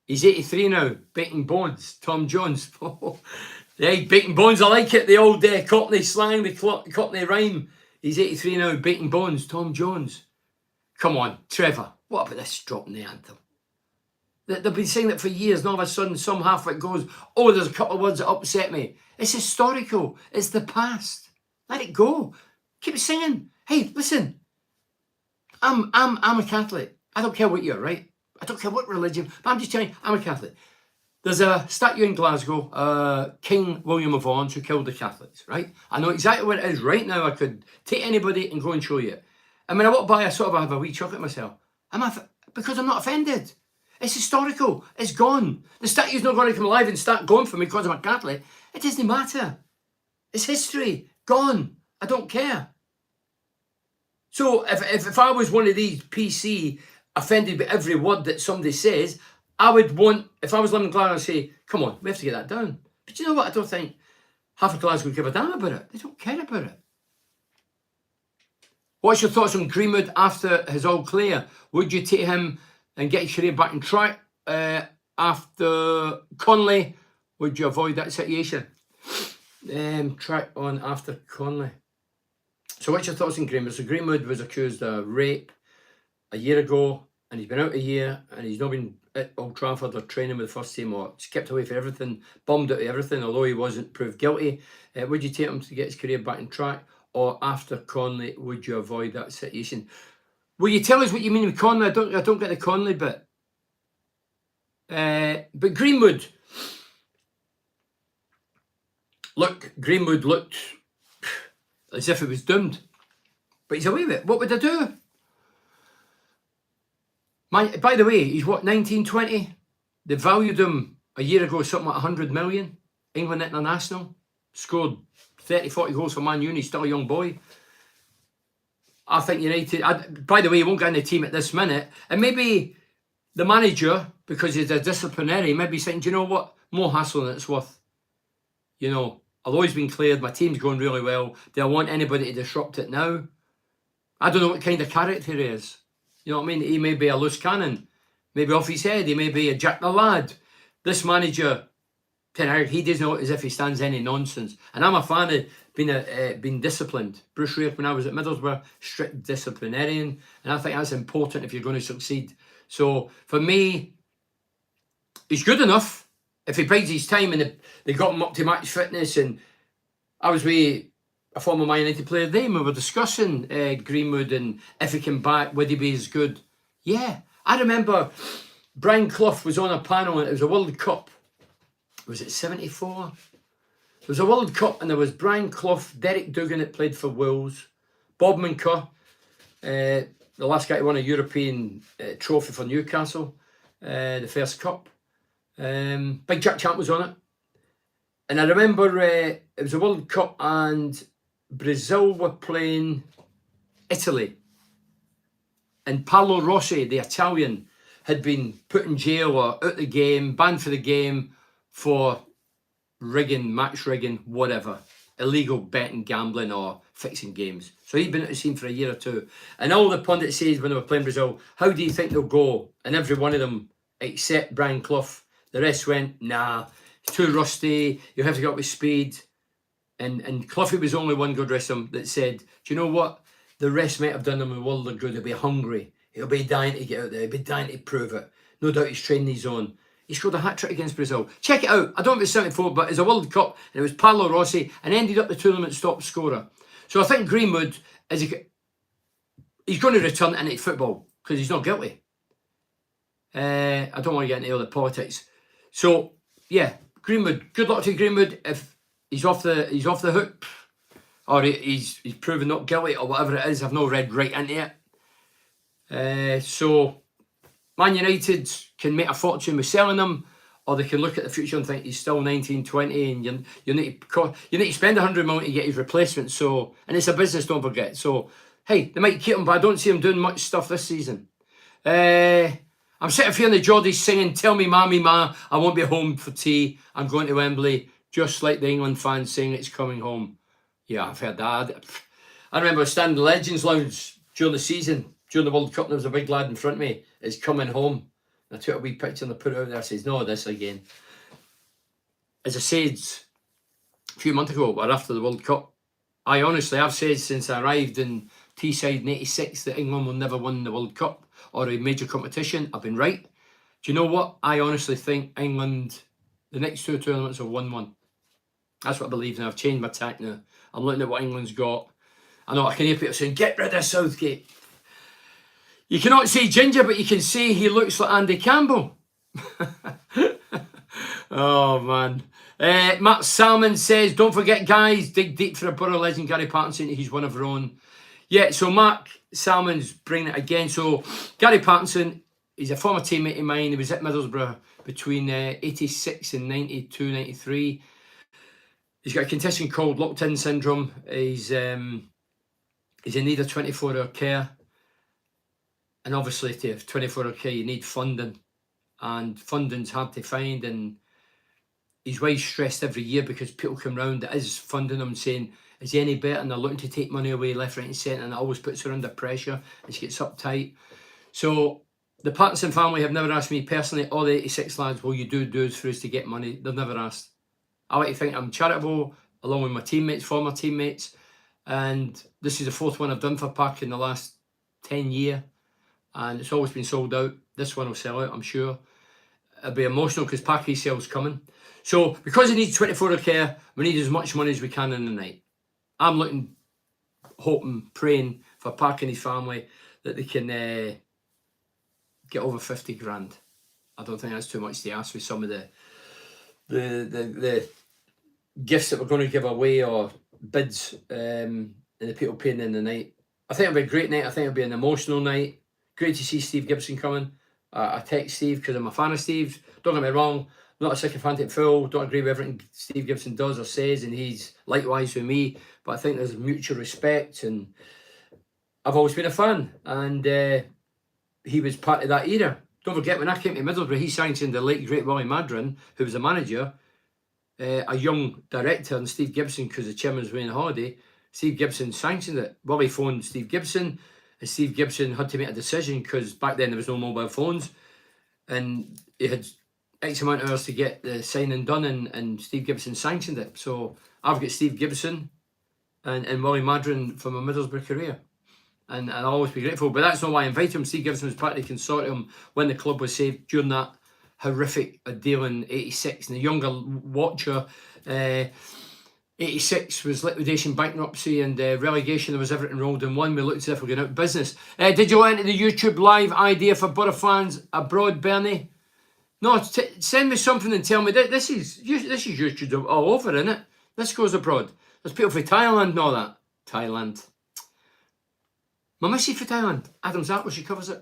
He's 83 now, Bacon Bones, Tom Jones. Yeah, Bacon Bones, I like it, the old Cockney slang, the Cockney rhyme. He's 83 now, Bacon Bones, Tom Jones. Come on, Trevor, what about this dropping the anthem? They've been saying that for years, and all of a sudden some half of it goes, oh, there's a couple of words that upset me. It's historical, it's the past. Let it go. Keep singing. Hey, listen, I'm a Catholic. I don't care what you're, right? I don't care what religion, but I'm just telling you, I'm a Catholic. There's a statue in Glasgow, King William of Orange, who killed the Catholics, right? I know exactly what it is right now. I could take anybody and go and show you it. And when I walk by, I sort of have a wee chuck at myself. Because I'm not offended. It's historical. It's gone. The statue's not going to come alive and start going for me because I'm a Catholic. It doesn't matter. It's history. Gone. I don't care. So if I was one of these PC offended by every word that somebody says, I would want, if I was living in Glasgow, I'd say, come on, we have to get that down. But you know what? I don't think half of Glasgow give a damn about it. They don't care about it. What's your thoughts on Greenwood after his all clear? Would you take him and get his career back on track after Conley? Would you avoid that situation? Track on after Conley. So what's your thoughts on Greenwood? So Greenwood was accused of rape a year ago, and he's been out a year, and he's not been at Old Trafford or training with the first team, or skipped away for everything, bummed out of everything, although he wasn't proved guilty. Would you take him to get his career back on track, or after Conley would you avoid that situation? Will you tell us what you mean with Conley? I don't get the Conley bit. But Greenwood, Greenwood looked as if it was doomed. But he's away with it. What would I do? By the way, he's what, 19, 20? They valued him a year ago something like 100 million. England international. Scored 30, 40 goals for Man U. He's still a young boy. I think United... by the way, he won't get in the team at this minute. And maybe the manager, because he's a disciplinary, maybe saying, do you know what? More hassle than it's worth. You know, I've always been cleared. My team's going really well. Do I want anybody to disrupt it now? I don't know what kind of character he is. You know what I mean? He may be a loose cannon. Maybe off his head. He may be a Jack the Lad. This manager, he doesn't know as if he stands any nonsense. And I'm a fan of being disciplined. Bruce Rare, when I was at Middlesbrough, strict disciplinarian. And I think that's important if you're going to succeed. So for me, he's good enough. If he bides his time and they got him up to match fitness. And I was with a former Man United player there, and we were discussing Greenwood and if he came back, would he be as good? Yeah. I remember Brian Clough was on a panel and it was a World Cup. Was it 74? It was a World Cup and there was Brian Clough, Derek Dougan that played for Wolves, Bob Minker, the last guy who won a European trophy for Newcastle, the first cup. Big Jack Champ was on it. And I remember it was a World Cup and Brazil were playing Italy. And Paolo Rossi, the Italian, had been put in jail or out the game, banned for the game for rigging, match rigging, whatever. Illegal betting, gambling or fixing games. So he'd been at the scene for a year or two. And all the pundits said when they were playing Brazil, how do you think they'll go? And every one of them, except Brian Clough, the rest went, nah, it's too rusty, you have to get up with speed. And Cloughy was the only one, God rest him, that said, do you know what? The rest might have done him a world of good. He'll be hungry. He'll be dying to get out there. He'll be dying to prove it. No doubt he's training his own. He scored a hat-trick against Brazil. Check it out. I don't know if it's 74, but it's a World Cup, and it was Paolo Rossi, and ended up the tournament's top scorer. So I think Greenwood, he's going to return into football, because he's not guilty. I don't want to get into all the politics. So, yeah, Greenwood, good luck to Greenwood. If he's off the hook, or he's proven not guilty, or whatever it is, I've not read right into it. So, Man United can make a fortune with selling him, or they can look at the future and think he's still 19, 20, and you need to spend 100 million to get his replacement. So, and it's a business, don't forget. So, hey, they might keep him, but I don't see him doing much stuff this season. I'm sitting here in the Geordies singing, tell me, mammy, ma, I won't be home for tea. I'm going to Wembley, just like the England fans saying it's coming home. Yeah, I've heard that. I remember standing in the Legends Lounge during the season, during the World Cup, and there was a big lad in front of me. It's coming home. And I took a wee picture and I put it out there. I says, no, this again. As I said a few months ago, or after the World Cup, I've said since I arrived in Teesside in 86 that England will never win the World Cup or a major competition. I've been right. Do you know what? I honestly think England, the next two tournaments, will win one. That's what I believe now. I've changed my tack now. I'm looking at what England's got. I know I can hear people saying, get rid of Southgate. You cannot say Ginger, but you can say he looks like Andy Campbell. Oh, man. Matt Salmon says, don't forget, guys, dig deep for a Borough legend, Gary Pattinson. He's one of our own. Yeah, so Mark Salmon's bringing it again. So Gary Pattinson, he's a former teammate of mine. He was at Middlesbrough between 86 and 92, 93. He's got a condition called locked-in syndrome. He's in need of 24-hour care. And obviously to have 24-hour care, you need funding. And funding's hard to find. And his wife's stressed every year because people come round that is funding him saying, is he any better? And they're looking to take money away left, right and centre. And it always puts her under pressure and she gets uptight. So the Pattinson family have never asked me personally, all the 86 lads, will you do for us to get money? They've never asked. I like to think I'm charitable, along with my teammates, former teammates. And this is the fourth one I've done for Park in the last 10 years. And it's always been sold out. This one will sell out, I'm sure. It'll be emotional because Parky sale's coming. So because he needs 24-hour care, we need as much money as we can in the night. I'm looking hoping, praying for Park and his family that they can get over 50 grand. I don't think that's too much to ask with some of the gifts that we're going to give away or bids and the people paying in the night. I think it'll be a great night. I think it'll be an emotional night. Great to see Steve Gibson coming. I text Steve because I'm a fan of Steve. Don't get me wrong, I'm not a sycophantic fool. Don't agree with everything Steve Gibson does or says, and he's likewise with me. But I think there's mutual respect, and I've always been a fan. And he was part of that era. Don't forget, when I came to Middlesbrough, he sanctioned the late great Willie Madron, who was a manager, a young director, and Steve Gibson, because the chairman was away on holiday. Steve Gibson sanctioned it. Willie phoned Steve Gibson, and Steve Gibson had to make a decision because back then there was no mobile phones, and he had X amount of hours to get the signing done, and Steve Gibson sanctioned it. So I've got Steve Gibson and Willie Madron from a Middlesbrough career. And I'll always be grateful. But that's not why I invited him. Steve Gibson was part of the consortium when the club was saved during that horrific deal in '86. And the younger watcher, '86 was liquidation, bankruptcy, and relegation. There was everything rolled in one. We looked as if we were going out of business. Did you enter the YouTube live idea for Borough fans abroad, Bernie? No, send me something and tell me this is YouTube all over, isn't it? This goes abroad. There's people from Thailand and all that. Thailand. My missy for Thailand, Adam Zapple, she covers it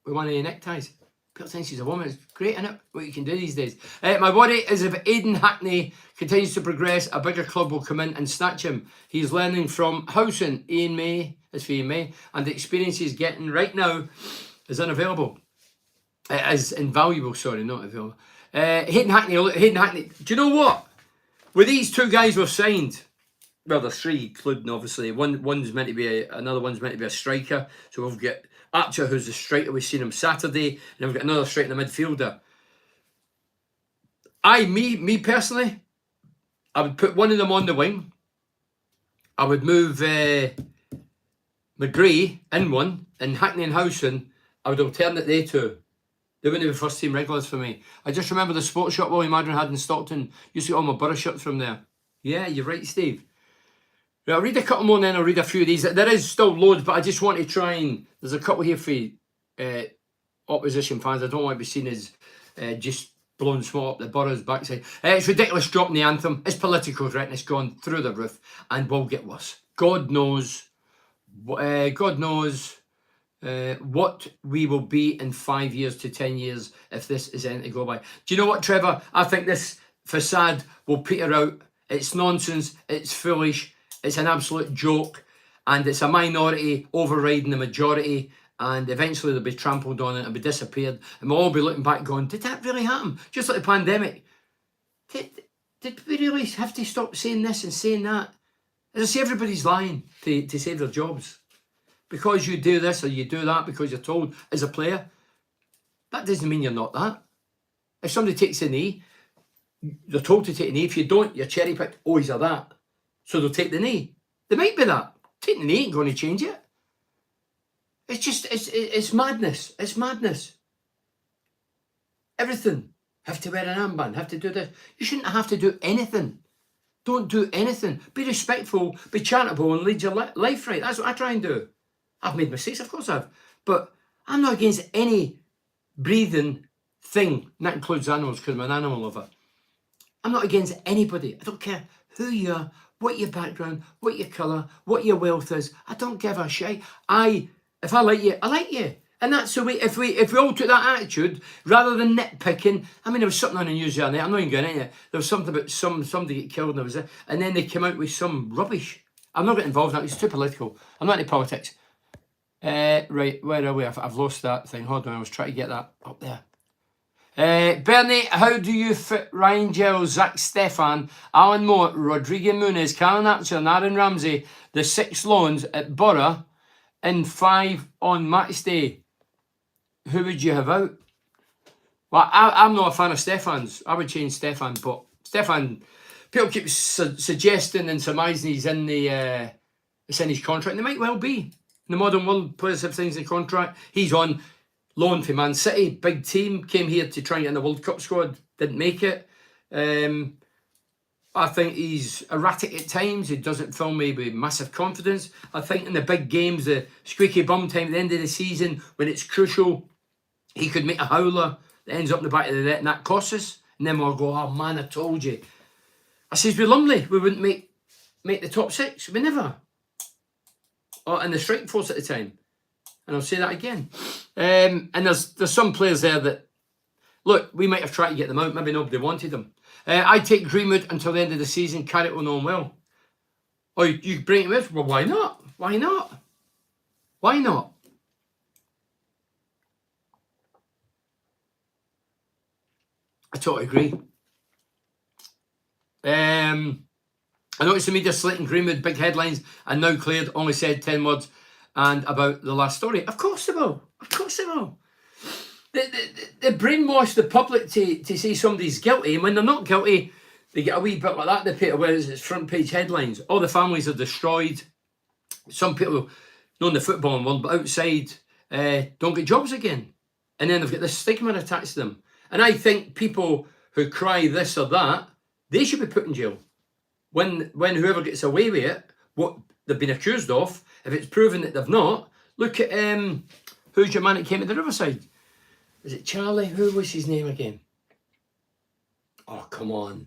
with one of the neckties. People think she's a woman. It's great, isn't it? What you can do these days. My worry is if Aidan Hackney continues to progress, a bigger club will come in and snatch him. He's learning from Howson, Ian May, as for Ian May, and the experience he's getting right now is unavailable. Is invaluable, sorry, not available. Hayden Hackney, do you know what? With these two guys we've signed, well, there's three, including obviously one's meant to be another one's meant to be a striker. So we've got Archer, who's the striker. We've seen him Saturday, and then we've got another striker in the midfielder. Me personally, I would put one of them on the wing. I would move McGree in one, and Hackney and Howson. I would alternate they two. They wouldn't be first team regulars for me. I just remember the sports shop Willie Madron had in Stockton. Used to get all my Borough shirts from there. Yeah, you're right, Steve. Right, I'll read a couple more and then I'll read a few of these. There is still loads, but I just want to try and... There's a couple here for opposition fans. I don't want to be seen as just blowing smoke up the Borough's backside. It's ridiculous dropping the anthem. It's political correctness it's gone through the roof and will get worse. God knows what we will be in 5 years to 10 years if this is anything to go by. Do you know what, Trevor? I think this facade will peter out. It's nonsense. It's foolish. It's an absolute joke, and it's a minority overriding the majority, and eventually they'll be trampled on and it'll be disappeared, and we'll all be looking back going, did that really happen? Just like the pandemic. Did we really have to stop saying this and saying that? As I say, everybody's lying to save their jobs. Because you do this or you do that because you're told as a player, that doesn't mean you're not that. If somebody takes a knee, they're told to take a knee. If you don't, you're cherry picked. Oh, he's a that. So they'll take the knee. They might be that. Taking the knee ain't going to change it. It's just, it's madness. It's madness. Everything. Have to wear an armband. Have to do this. You shouldn't have to do anything. Don't do anything. Be respectful. Be charitable and lead your life right. That's what I try and do. I've made mistakes, of course I've. But I'm not against any breathing thing. And that includes animals because I'm an animal lover. I'm not against anybody. I don't care who you are, what your background, what your colour, what your wealth is. I don't give a shit. If I like you, I like you. And that's the way, if we all took that attitude, rather than nitpicking. I mean, there was something on the news the other night, I'm not even going into it. There was something about somebody get killed and there was it. And then they came out with some rubbish. I'm not getting involved in that, it's too political. I'm not into politics. Right, where are we? I've lost that thing. Hold on, I was trying to get that up there. Bernie, how do you fit Ryan Giles, Zach Stefan, Alan Moore, Rodrigo Muniz, Callum Archer and Aaron Ramsey, the 6 loans at Borough, in 5 on match day? Who would you have out? Well, I'm not a fan of Stefan's. I would change Stefan, but Stefan, people keep suggesting and surmising he's in it's in his contract. And they might well be. In the modern world, players have things in contract. He's on loan for Man City, big team, came here to try and get in the World Cup squad, didn't make it. I think he's erratic at times. He doesn't fill me with massive confidence. I think in the big games, the squeaky bum time at the end of the season, when it's crucial, he could make a howler that ends up in the back of the net and that costs us. And then we'll go, oh man, I told you. I says, with Lumley, we wouldn't make the top 6. We never. And the strike force at the time. And I'll say that again. And there's some players there that, look, we might have tried to get them out. Maybe nobody wanted them. I'd take Greenwood until the end of the season, carry it on well. Oh, you bring him in? Well, why not? Why not? Why not? I totally agree. I noticed the media slating Greenwood, big headlines, and now cleared, only said 10 words and about the last story. Of course they will. Of course they will. They brainwash the public to say somebody's guilty, and when they're not guilty, they get a wee bit like that. They put away as front page headlines. All the families are destroyed. Some people know in the footballing world, but outside, don't get jobs again. And then they've got this stigma attached to them. And I think people who cry this or that, they should be put in jail. When whoever gets away with it, what they've been accused of, if it's proven that they've not, look at who's your man that came to the Riverside? Is it Charlie? Who was his name again? Oh, come on.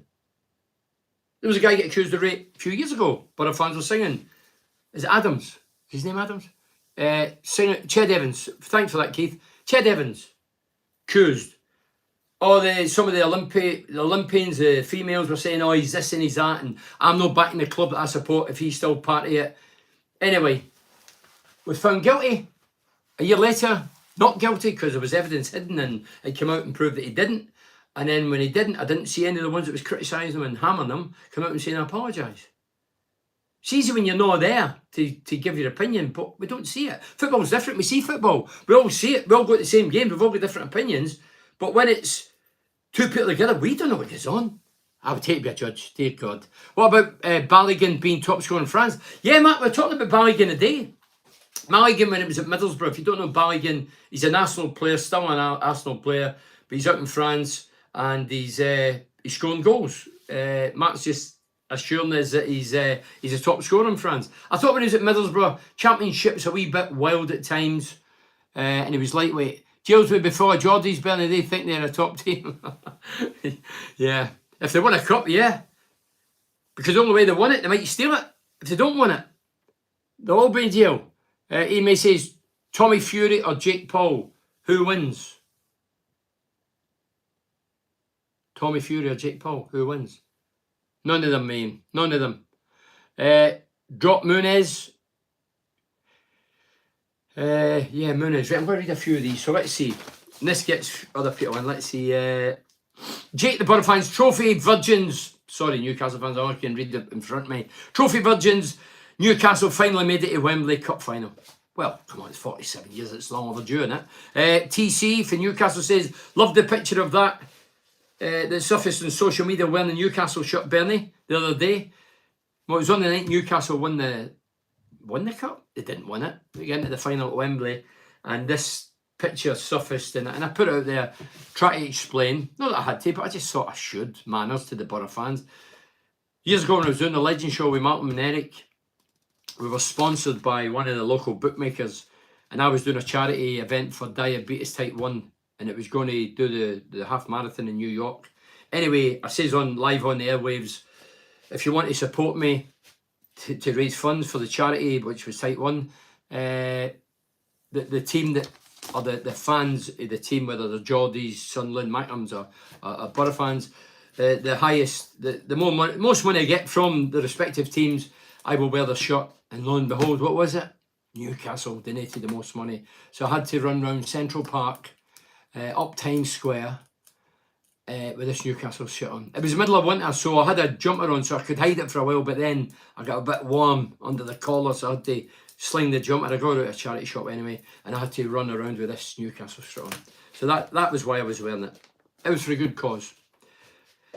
There was a guy get accused of rape a few years ago, but our fans were singing. Is it Adams? Is his name Adams? Singer Ched Evans. Thanks for that, Keith. Ched Evans. Accused. Some of the Olympians, the females were saying, oh, he's this and he's that, and I'm not backing the club that I support if he's still part of it. Anyway, was found guilty. A year later, not guilty because there was evidence hidden and it came out and proved that he didn't. And then when he didn't, I didn't see any of the ones that was criticising him and hammering him come out and saying, I apologise. It's easy when you're not there to give your opinion, but we don't see it. Football's different. We see football. We all see it. We all go to the same games. We've all got different opinions. But when it's two people together, we don't know what goes on. I would hate to be a judge, dear God. What about Balogun being top scorer in France? Yeah, Matt, we're talking about Balogun today. Balogun, when it was at Middlesbrough, if you don't know Balogun, he's an Arsenal player, still an Arsenal player, but he's out in France and he's scoring goals. Matt's just assuring us that he's a top scorer in France. I thought when he was at Middlesbrough, Championship's a wee bit wild at times, and he was lightweight. Jails with before Geordies, Bernie, they think they're a top team. Yeah. If they win a cup, yeah. Because the only way they win it, they might steal it. If they don't win it, they'll all be in jail. He may say, Tommy Fury or Jake Paul, who wins? Tommy Fury or Jake Paul, who wins? None of them, man. None of them. Drop Muniz. Yeah, Muniz. Right, I'm going to read a few of these. So let's see. And this gets other people in. Let's see. Jake the Butterfans, Trophy Virgins. Sorry, Newcastle fans, I can read it in front of me. Trophy Virgins, Newcastle finally made it to Wembley Cup final. Well, come on, it's 47 years, it's long overdue, isn't it? TC for Newcastle says, love the picture of that that surfaced on social media wearing the Newcastle shirt, Bernie, the other day. Well, it was on the night Newcastle won the cup. They didn't win it. They get into the final at Wembley, and this picture surfaced in it, and I put it out there, try to explain. Not that I had to, but I just thought I should. Manners to the Borough fans. Years ago when I was doing the Legend Show with Martin and Eric, we were sponsored by one of the local bookmakers, and I was doing a charity event for diabetes type 1, and it was going to do the half marathon in New York. Anyway, I says on live on the airwaves, if you want to support me to raise funds for the charity, which was type 1, the team that, or the fans of the team, whether they're Geordies, Sunderland, Mackhams or Borough fans, the highest, the most money I get from the respective teams, I will wear the shirt. And lo and behold, what was it? Newcastle donated the most money. So I had to run round Central Park, up Times Square, with this Newcastle shirt on. It was the middle of winter, so I had a jumper on so I could hide it for a while, but then I got a bit warm under the collar, so I had to sling the jumper. I got out of a charity shop anyway, and I had to run around with this Newcastle shirt on. So that was why I was wearing it. It was for a good cause.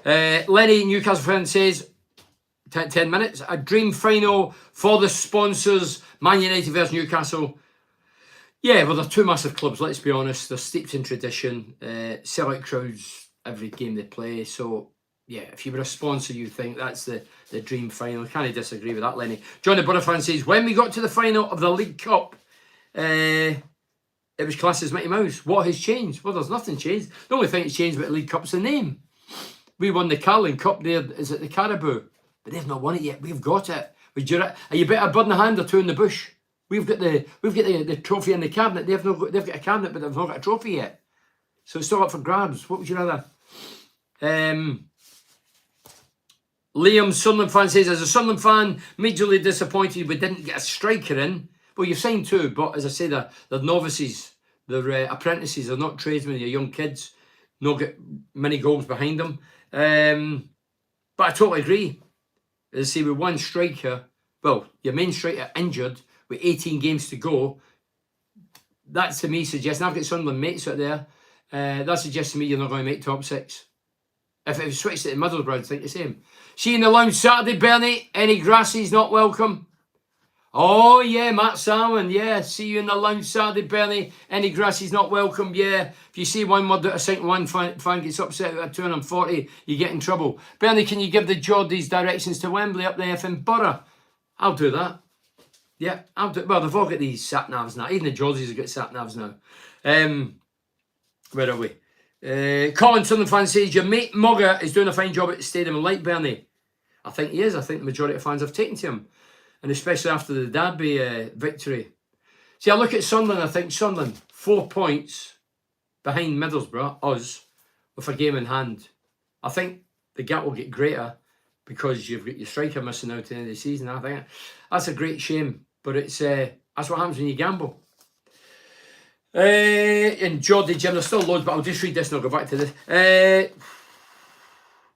Lenny, Newcastle fan, says, 10 minutes, a dream final for the sponsors, Man United versus Newcastle. Yeah, well, they're two massive clubs, let's be honest. They're steeped in tradition, sell out crowds every game they play. So yeah, if you were a sponsor, you think that's the dream final. I can't disagree with that, Lenny. Johnny Butterfan says, when we got to the final of the League Cup, it was classed as Mickey Mouse. What has changed? Well, there's nothing changed. The only thing that's changed about the League Cup's the name. We won the Carling Cup there. Is it the Caribou? But they've not won it yet. We've got it. Are you better a bird in the hand or two in the bush? We've got the trophy in the cabinet. They've got a cabinet, but they've not got a trophy yet. So it's still up for grabs. What would you rather? Liam, Sunderland fan, says, as a Sunderland fan, majorly disappointed we didn't get a striker in. Well, you've signed two, but as I say, they're novices, they're apprentices, they're not tradesmen, they're young kids, not get many goals behind them. But I totally agree. As I say, with one striker, well, your main striker injured with 18 games to go, that to me suggests, and I've got Sunderland mates out there, that suggests to me you're not going to make top six. If it was switched to Middlesbrough, I'd think the same. See you in the lounge Saturday, Bernie. Any Grassies not welcome? Oh, yeah, Matt Salmon. Yeah, see you in the lounge Saturday, Bernie. Any Grassies not welcome? Yeah. If you see one word out of sync, one fan gets upset at 240, you get in trouble. Bernie, can you give the Geordies directions to Wembley up the effing borough? I'll do that. Yeah, I'll do it. Well, they've all got these sat-navs now. Even the Geordies have got sat-navs now. Where are we? Colin Sunderland fan says, your mate Mugger is doing a fine job at the stadium. Like Bernie, I think he is. I think the majority of fans have taken to him, and especially after the Derby victory. See, I look at Sunderland, I think Sunderland 4 points behind Middlesbrough, us, with a game in hand. I think the gap will get greater because you've got your striker missing out at the end of the season. I think that's a great shame, but it's that's what happens when you gamble. And Geordie Jim, there's still loads, but I'll just read this and I'll go back to this.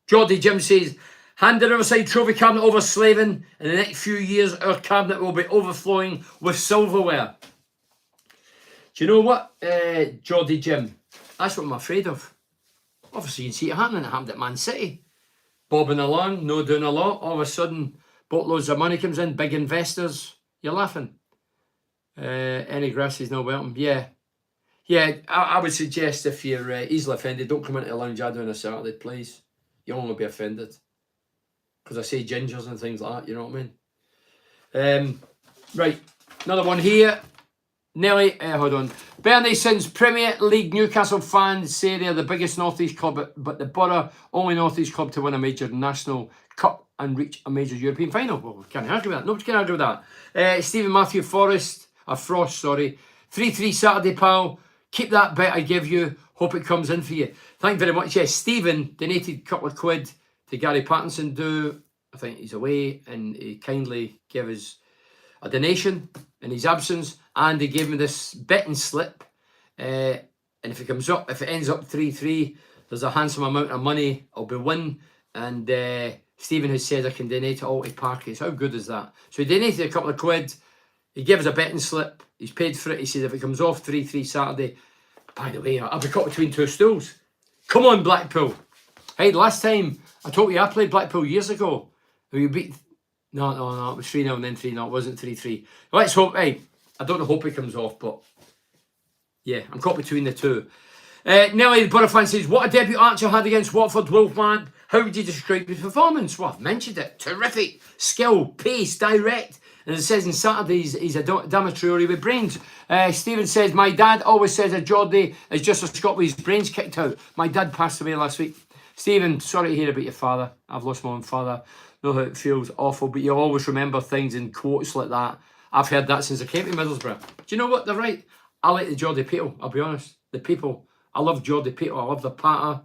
Geordie Jim says, hand the Riverside Trophy cabinet over Slaven. In the next few years, our cabinet will be overflowing with silverware. Do you know what, Geordie Jim? That's what I'm afraid of. Obviously, you can see it happening. It happened at Man City. Bobbing along, no doing a lot. All of a sudden, boatloads of money comes in, big investors. You're laughing. Any Grass is no welcome. Yeah. Yeah, I would suggest if you're easily offended, don't come into the lounge on a Saturday, please. You'll only be offended. Because I say gingers and things like that, you know what I mean? Right, another one here. Nelly, hold on. Bernie, since Premier League Newcastle fans say they're the biggest North East club, but the Borough only North East club to win a major national cup and reach a major European final. Well, can't argue with that. Nobody can argue with that. Stephen Matthew Frost, 3-3 Saturday, pal. Keep that bet I give you. Hope it comes in for you. Thank you very much. Yes, Stephen donated a couple of quid to Gary Pattinson do. I think he's away, and he kindly gave us a donation in his absence, and he gave me this betting slip. And if it ends up 3-3, there's a handsome amount of money I'll be win. And Stephen has said I can donate it all to Parkies. How good is that? So he donated a couple of quid. He gave us a betting slip. He's paid for it. He said if it comes off 3-3 Saturday, by the way, I'll be caught between two stools. Come on, Blackpool. Hey, last time I told you I played Blackpool years ago. We beat... No, it was 3-0 and then 3-0. It wasn't 3-3. Let's hope... Hey, I don't hope it comes off, but... Yeah, I'm caught between the two. Nelly, the Borough fan says, what a debut Archer had against Watford Wolfman. How would you describe his performance? Well, I've mentioned it. Terrific. Skill, pace, direct. And it says in Saturdays, he's a Damatriori with brains. Stephen says, my dad always says a Geordie is just a Scot with his brains kicked out. My dad passed away last week. Stephen, sorry to hear about your father. I've lost my own father. Know how it feels awful, but you'll always remember things in quotes like that. I've heard that since I came to Middlesbrough. Do you know what? They're right. I like the Geordie people, I'll be honest. The people. I love Geordie people. I love the patter,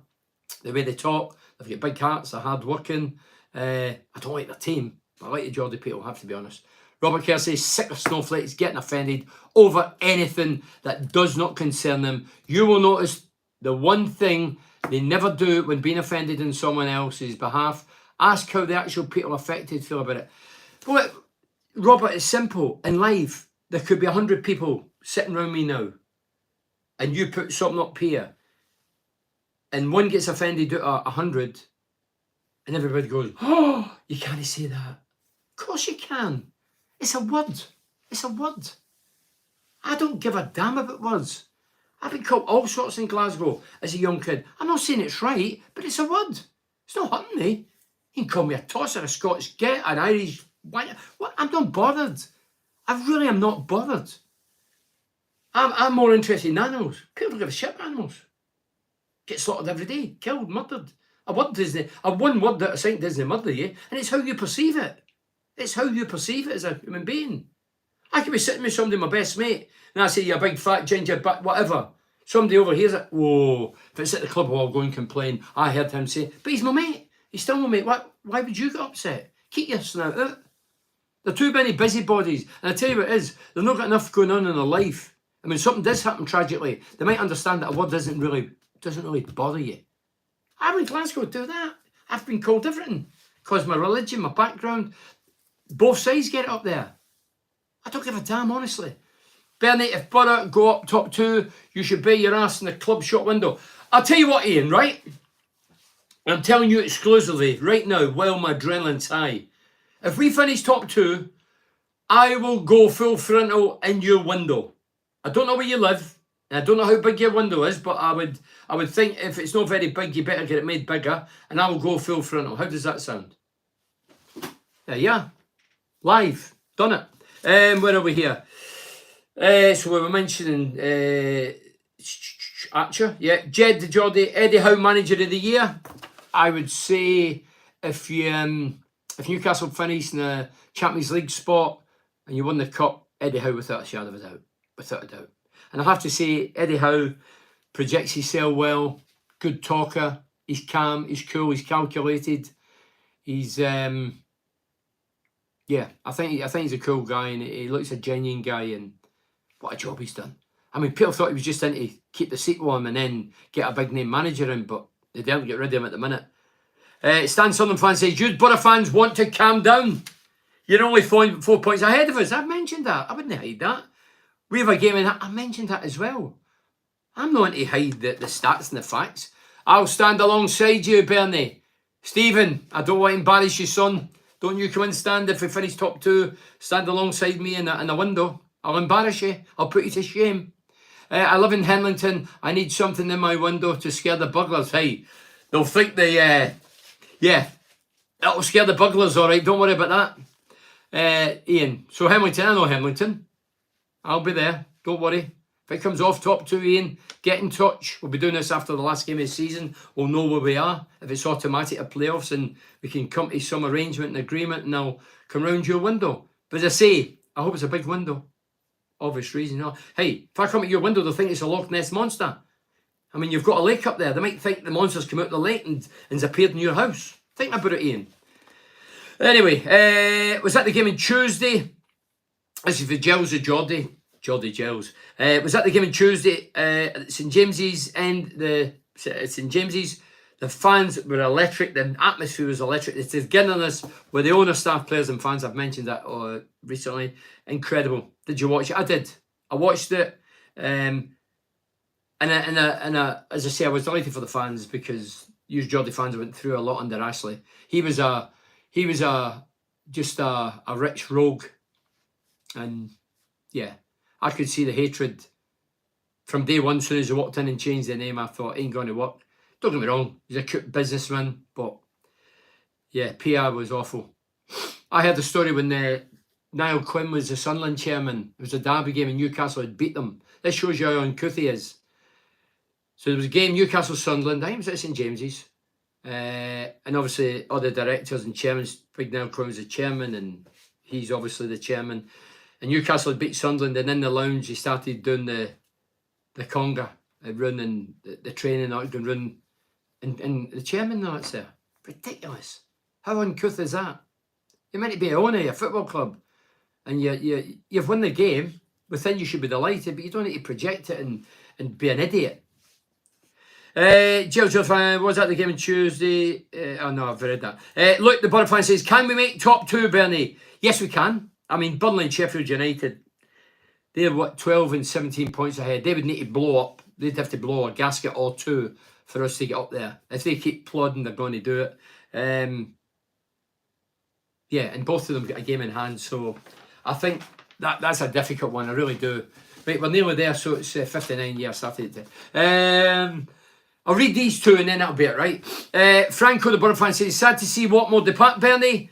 the way they talk. They've got big hearts, they're hard working. I don't like their team, but I like the Geordie people, I have to be honest. Robert Kerr says, sick of snowflakes getting offended over anything that does not concern them. You will notice the one thing they never do when being offended in someone else's behalf. Ask how the actual people affected feel about it. Well, Robert, it's simple. In life, there could be 100 people sitting around me now, and you put something up here, and one gets offended out of 100, and everybody goes, oh, you can't say that. Of course you can. It's a word. It's a word. I don't give a damn about words. I've been called all sorts in Glasgow as a young kid. I'm not saying it's right, but it's a word. It's not hurting me. You can call me a tosser, a Scots Get, an Irish. What? I'm not bothered. I really am not bothered. I'm more interested in animals. People don't give a shit about animals. Get slaughtered every day, killed, murdered. A word isn't. A one word that I think doesn't murder you, and it's how you perceive it. It's how you perceive it as a human being. I could be sitting with somebody, my best mate, and I say, "You big fat ginger, but whatever." Somebody overhears it. Whoa! If it's at the club, I'll go and complain. I heard him say, "But he's my mate. He's still my mate. Why would you get upset? Keep your snout out." There are too many busybodies, and I tell you what it is. They've not got enough going on in their life. And when something does happen tragically, they might understand that a word doesn't really bother you. I'm in Glasgow, do that. I've been called everything. Because my religion, my background, both sides get it up there. I don't give a damn, honestly. Bernie, if Borough go up top 2, you should bet your ass in the club shop window. I'll tell you what, Ian, right? I'm telling you exclusively, right now, while my adrenaline's high. If we finish top 2, I will go full frontal in your window. I don't know where you live. I don't know how big your window is, but I would think if it's not very big, you better get it made bigger, and I will go full frontal. How does that sound? Yeah. Live. Done it. Where are we here? So we were mentioning Archer. Yeah. Jed the Geordie, Eddie Howe Manager of the Year. I would say if Newcastle finished in the Champions League spot and you won the cup, Eddie Howe without a shadow of a doubt. Without a doubt. And I have to say, Eddie Howe projects himself well, good talker, he's calm, he's cool, he's calculated. He's I think he's a cool guy, and he looks a genuine guy, and what a job he's done. I mean, people thought he was just in to keep the seat warm and then get a big name manager in, but they don't get rid of him at the minute. Stan Sunderland fan says, "You Borough fans want to calm down. You're only 4 points ahead of us." I've mentioned that. I wouldn't hide that. We have a game in that. I mentioned that as well. I'm not to hide the stats and the facts. I'll stand alongside you, Bernie. Stephen, I don't want to embarrass you, son. Don't you come and stand if we finish top 2. Stand alongside me in the window. I'll embarrass you. I'll put you to shame. I live in Henlington. I need something in my window to scare the burglars. Hey, they'll think that'll scare the burglars, all right. Don't worry about that. Ian, so Henlington, I know Henlington. I'll be there. Don't worry. If it comes off top 2, Ian, get in touch. We'll be doing this after the last game of the season. We'll know where we are. If it's automatic at playoffs, and we can come to some arrangement and agreement, and I'll come round your window. But as I say, I hope it's a big window. Obvious reason. No. Hey, if I come at your window, they'll think it's a Loch Ness monster. I mean, you've got a lake up there. They might think the monster's come out the lake and's appeared in your house. Think about it, Ian. Anyway, was that the game on Tuesday? This is for Gels of Geordie Gels. Was that the game on Tuesday at St James's and St James's? The fans were electric. The atmosphere was electric. It's togetherness with the owner, staff, players, and fans. I've mentioned that recently. Incredible. Did you watch it? I did. I watched it. And as I say, I was delighted for the fans because you Geordie fans went through a lot under Ashley. He was just a rich rogue, and yeah. I could see the hatred from day one. As soon as he walked in and changed the name, I thought, ain't going to work. Don't get me wrong, he's a good businessman, but yeah, PR was awful. I heard the story when Niall Quinn was the Sunderland chairman. It was a derby game and Newcastle had beat them. This shows you how uncouth he is. So there was a game, Newcastle-Sunderland. I think it was at St James's. And obviously all the directors and chairmen, Big Niall Quinn was the chairman, and he's obviously the chairman. And Newcastle had beat Sunderland, and in the lounge he started doing the conga, running the training, run, and the chairman that's there. Ridiculous. How uncouth is that? You're meant to be an owner of a football club, and you've won the game. Within you should be delighted, but you don't need to project it and be an idiot. Jill fan, was that the game on Tuesday? Oh no, I've read that. Look, the Borough fan says, can we make top 2, Bernie? Yes, we can. I mean, Burnley and Sheffield United, they're 12 and 17 points ahead. They would need to blow up. They'd have to blow a gasket or 2 for us to get up there. If they keep plodding, they're going to do it. Yeah, and both of them got a game in hand. So I think that's a difficult one. I really do. Right, we're nearly there. So it's 59 years started. I'll read these two and then that'll be it, right? Franco, the Borough fan, says, sad to see Watmore depart, Bernie.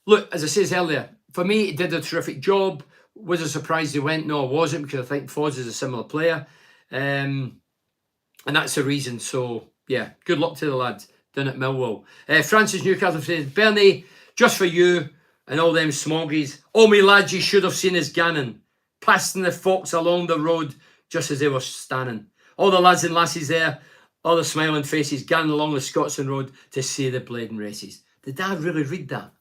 Look, as I said earlier, for me, he did a terrific job. Was I surprised he went? No, I wasn't, because I think Foz is a similar player. And that's the reason. So, yeah, good luck to the lad down at Millwall. Francis Newcastle says, Bernie, just for you and all them smoggies, all me lads you should have seen is Gannon, passing the fox along the road just as they were standing. All the lads and lassies there, all the smiling faces, Gannon along the Scotsman Road to see the blading races. Did Dad really read that?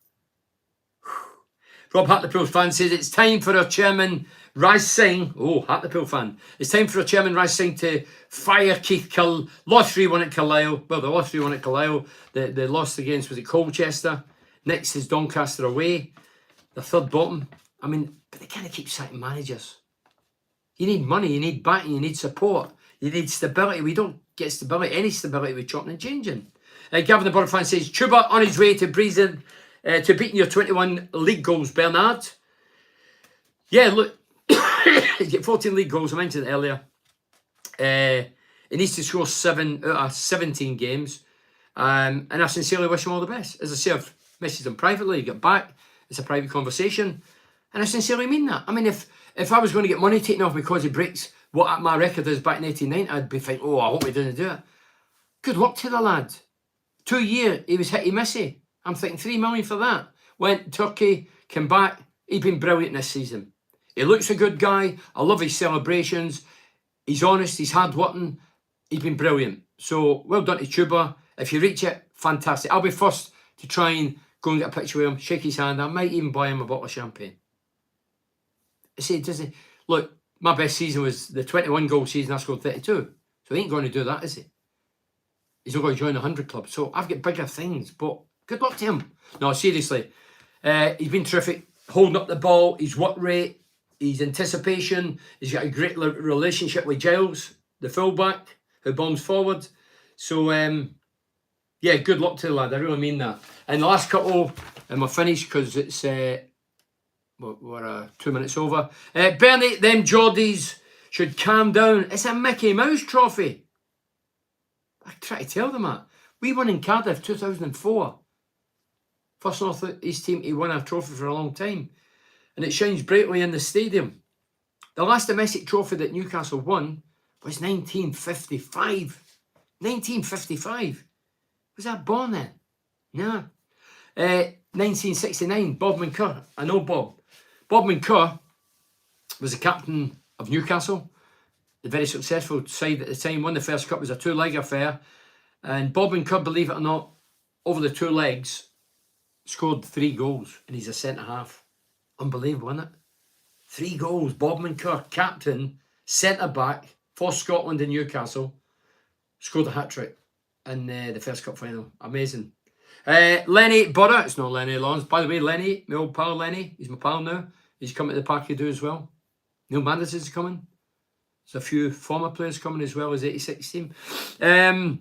Rob Hartlepool fan says, it's time for our chairman, Raj Singh. Oh, Hartlepool fan. It's time for our chairman, Raj Singh, to fire Keith Cull. Lost 3-1 at Carlisle. Well, they lost 3-1 at Carlisle. They lost against, was it Colchester? Next is Doncaster away. The third bottom. I mean, but they kind of keep sacking managers. You need money, you need backing, you need support. You need stability. We don't get stability, any stability with chopping and changing. Gavin the Borough fan says, Chuba on his way to breezing, to beating your 21 league goals, Bernard. Yeah, look, he's got 14 league goals, I mentioned it earlier. He needs to score 7 out of 17 games. And I sincerely wish him all the best. As I say, I've messaged him privately, get back. It's a private conversation. And I sincerely mean that. I mean, if I was going to get money taken off because he breaks what my record is back in 1990, I'd be thinking, oh, I hope he doesn't do it. Good luck to the lad. 2 years, he was hitty-missy. I'm thinking 3 million for that. Went Turkey, came back. He's been brilliant this season. He looks a good guy. I love his celebrations. He's honest, he's hard-working. He's been brilliant. So, well done to Chuba. If you reach it, fantastic. I'll be first to try and go and get a picture with him, shake his hand. I might even buy him a bottle of champagne. See, doesn't look, my best season was the 21 goal season. I scored 32. So he ain't going to do that, is he? He's not going to join the 100 club. So I've got bigger things, but good luck to him. No, seriously. He's been terrific. Holding up the ball, his work rate, his anticipation. He's got a great relationship with Giles, the fullback, who bombs forward. So, yeah, good luck to the lad. I really mean that. And the last couple, and we're finished because it's... we're 2 minutes over. Bernie, them Geordies should calm down. It's a Mickey Mouse trophy. I try to tell them that. We won in Cardiff 2004. First North East team to win a trophy for a long time. And it shines brightly in the stadium. The last domestic trophy that Newcastle won was 1955. 1955. Was I born then? No. 1969, Bob Moncur. I know Bob. Bob Moncur was the captain of Newcastle, the very successful side at the time. Won the first cup, was a 2-leg affair. And Bob Moncur, believe it or not, over the 2 legs, scored 3 goals. And he's a centre-half. Unbelievable, isn't it? 3 goals. Bob Moncur, captain, centre-back for Scotland and Newcastle, scored a hat-trick in the first cup final. Amazing. Lenny Burra, it's not Lenny Lawrence. By the way, Lenny, my old pal Lenny, he's my pal now. He's coming to the Parky Do as well. Neil Manders is coming. There's a few former players coming as well as 86 team. And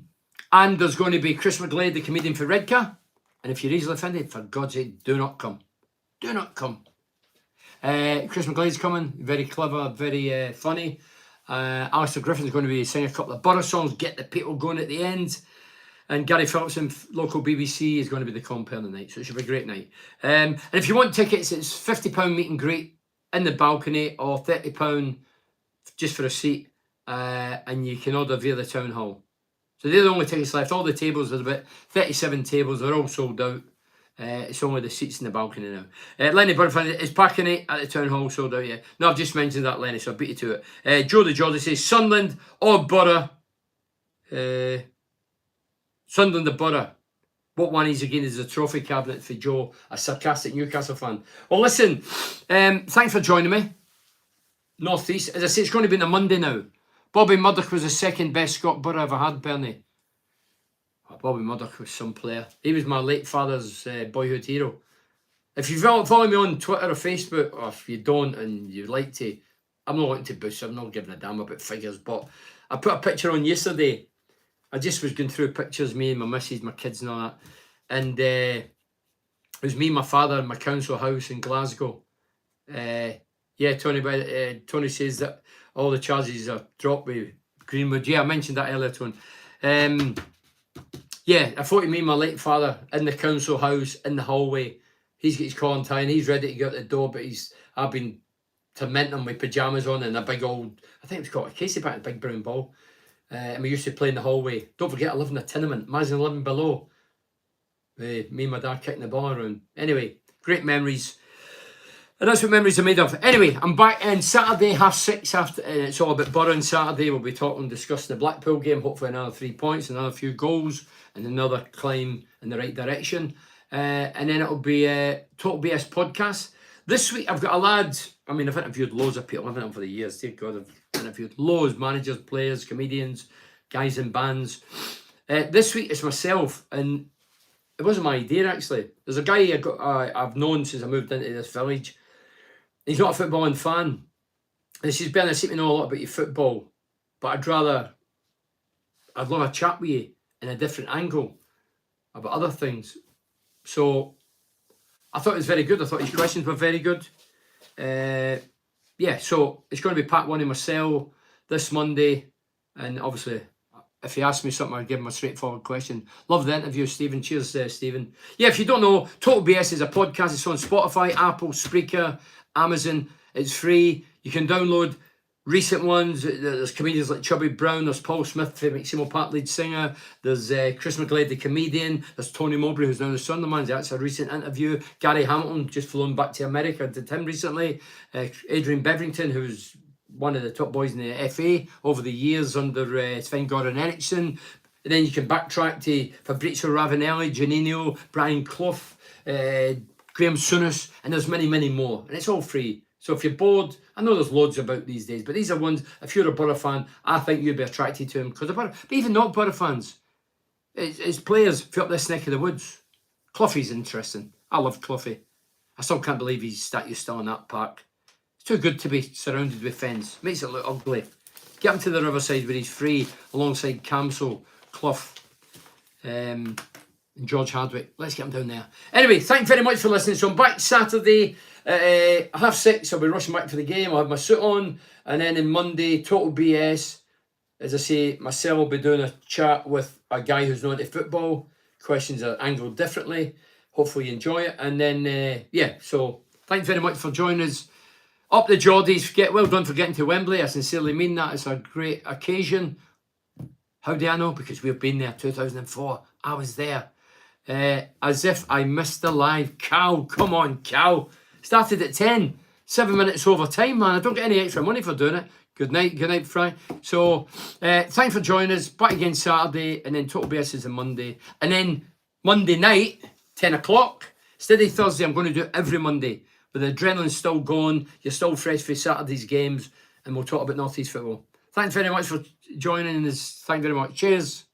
there's going to be Chris McGlade, the comedian for Redcar. And if you're easily offended, for God's sake, do not come. Do not come. Chris McGlade's coming. Very clever, very funny. Alistair Griffin's going to be singing a couple of Burra songs, get the people going at the end. And Gary Phillipson, local BBC, is going to be the compere on the night. So it should be a great night. And if you want tickets, it's £50 meet and greet in the balcony or £30 just for a seat. And you can order via the town hall. So they're the only tickets left. All the tables, there's about 37 tables. They're all sold out. It's only the seats in the balcony now. Lenny Burfan is packing it at the town hall, sold out, yeah. No, I've just mentioned that, Lenny, so I beat you to it. Joe the Geordie says, Sunderland or Borough. Sunderland the Borough. What one is again is a trophy cabinet for Joe, a sarcastic Newcastle fan. Well, listen, thanks for joining me. North East. As I say, it's going to be on a Monday now. Bobby Murdoch was the second best Scott Borough ever had, Bernie. Oh, Bobby Murdoch was some player. He was my late father's boyhood hero. If you follow me on Twitter or Facebook, or if you don't and you'd like to, I'm not wanting to boost, I'm not giving a damn about figures, but I put a picture on yesterday. I just was going through pictures, me and my missus, my kids and all that. And it was me and my father in my council house in Glasgow. Yeah, Tony says that all the charges are dropped with Greenwood. Yeah, I mentioned that earlier, Tony. Yeah, I thought of me and my late father in the council house, in the hallway. He's got his collar tie and he's ready to go out the door, but I've been tormenting him with pyjamas on and a big old, I think it was called a Casey bat, a big brown ball. And we used to play in the hallway. Don't forget, I live in a tenement. Imagine living below. Me and my dad kicking the ball around. Anyway, great memories. And that's what memories are made of. Anyway, I'm back in Saturday, 6:30 after. It's all about Borough on Saturday. We'll be discussing the Blackpool game. Hopefully another 3 points, another few goals, and another climb in the right direction. And then it'll be a Total BS podcast. This week I've got a lad. I mean, I've interviewed loads of people. I've done it for the years. Dear God, I've interviewed loads, managers, players, comedians, guys in bands. This week it's myself, and it wasn't my idea actually. There's a guy I've known since I moved into this village. He's not a footballing fan. And he says, Ben, I seem to know a lot about your football, but I'd love a chat with you in a different angle about other things. So I thought it was very good. I thought his questions were very good. Yeah, so it's going to be part one in my cell this Monday. And obviously, if he asks me something, I'll give him a straightforward question. Love the interview, Stephen. Cheers, Stephen. Yeah, if you don't know, Total BS is a podcast. It's on Spotify, Apple, Spreaker, Amazon. It's free. You can download recent ones. There's comedians like Chubby Brown. There's Paul Smith, Maximo Park lead singer. There's Chris McGlade, the comedian. There's Tony Mowbray, who's now the Sunderman. That's a recent interview. Gary Hamilton, just flown back to America, did him recently. Adrian Beverington, who's one of the top boys in the FA over the years under Sven-Goran Eriksson. And then you can backtrack to Fabrizio Ravanelli, Janino, Brian Clough, Graham Souness, and there's many, many more. And it's all free. So if you're bored, I know there's loads about these days, but these are ones, if you're a Borough fan, I think you'd be attracted to them. Because but even not Borough fans, it's players for up this neck of the woods. Cloughie's interesting. I love Cloughie. I still can't believe his statue's still in that park. It's too good to be surrounded with fence. Makes it look ugly. Get him to the riverside where he's free, alongside Camsell, Clough, and George Hardwick. Let's get him down there. Anyway, thank you very much for listening. So I'm back Saturday at 6:30. I'll be rushing back for the game. I'll have my suit on. And then on Monday, Total BS. As I say, myself will be doing a chat with a guy who's not into football. Questions are angled differently. Hopefully you enjoy it. And then, yeah, so thanks very much for joining us. Up the Geordies. Well done for getting to Wembley. I sincerely mean that. It's a great occasion. How do I know? Because we've been there 2004. I was there. As if I missed the live. Cow, come on, Cow. Started at 10. 7 minutes over time, man. I don't get any extra money for doing it. Good night, Frank. So, thanks for joining us. Back again Saturday, and then Total BS is on Monday. And then Monday night, 10 o'clock. Steady Thursday, I'm going to do it every Monday. But the adrenaline's still going. You're still fresh for Saturday's games. And we'll talk about North East football. Thanks very much for joining us. Thank you very much. Cheers.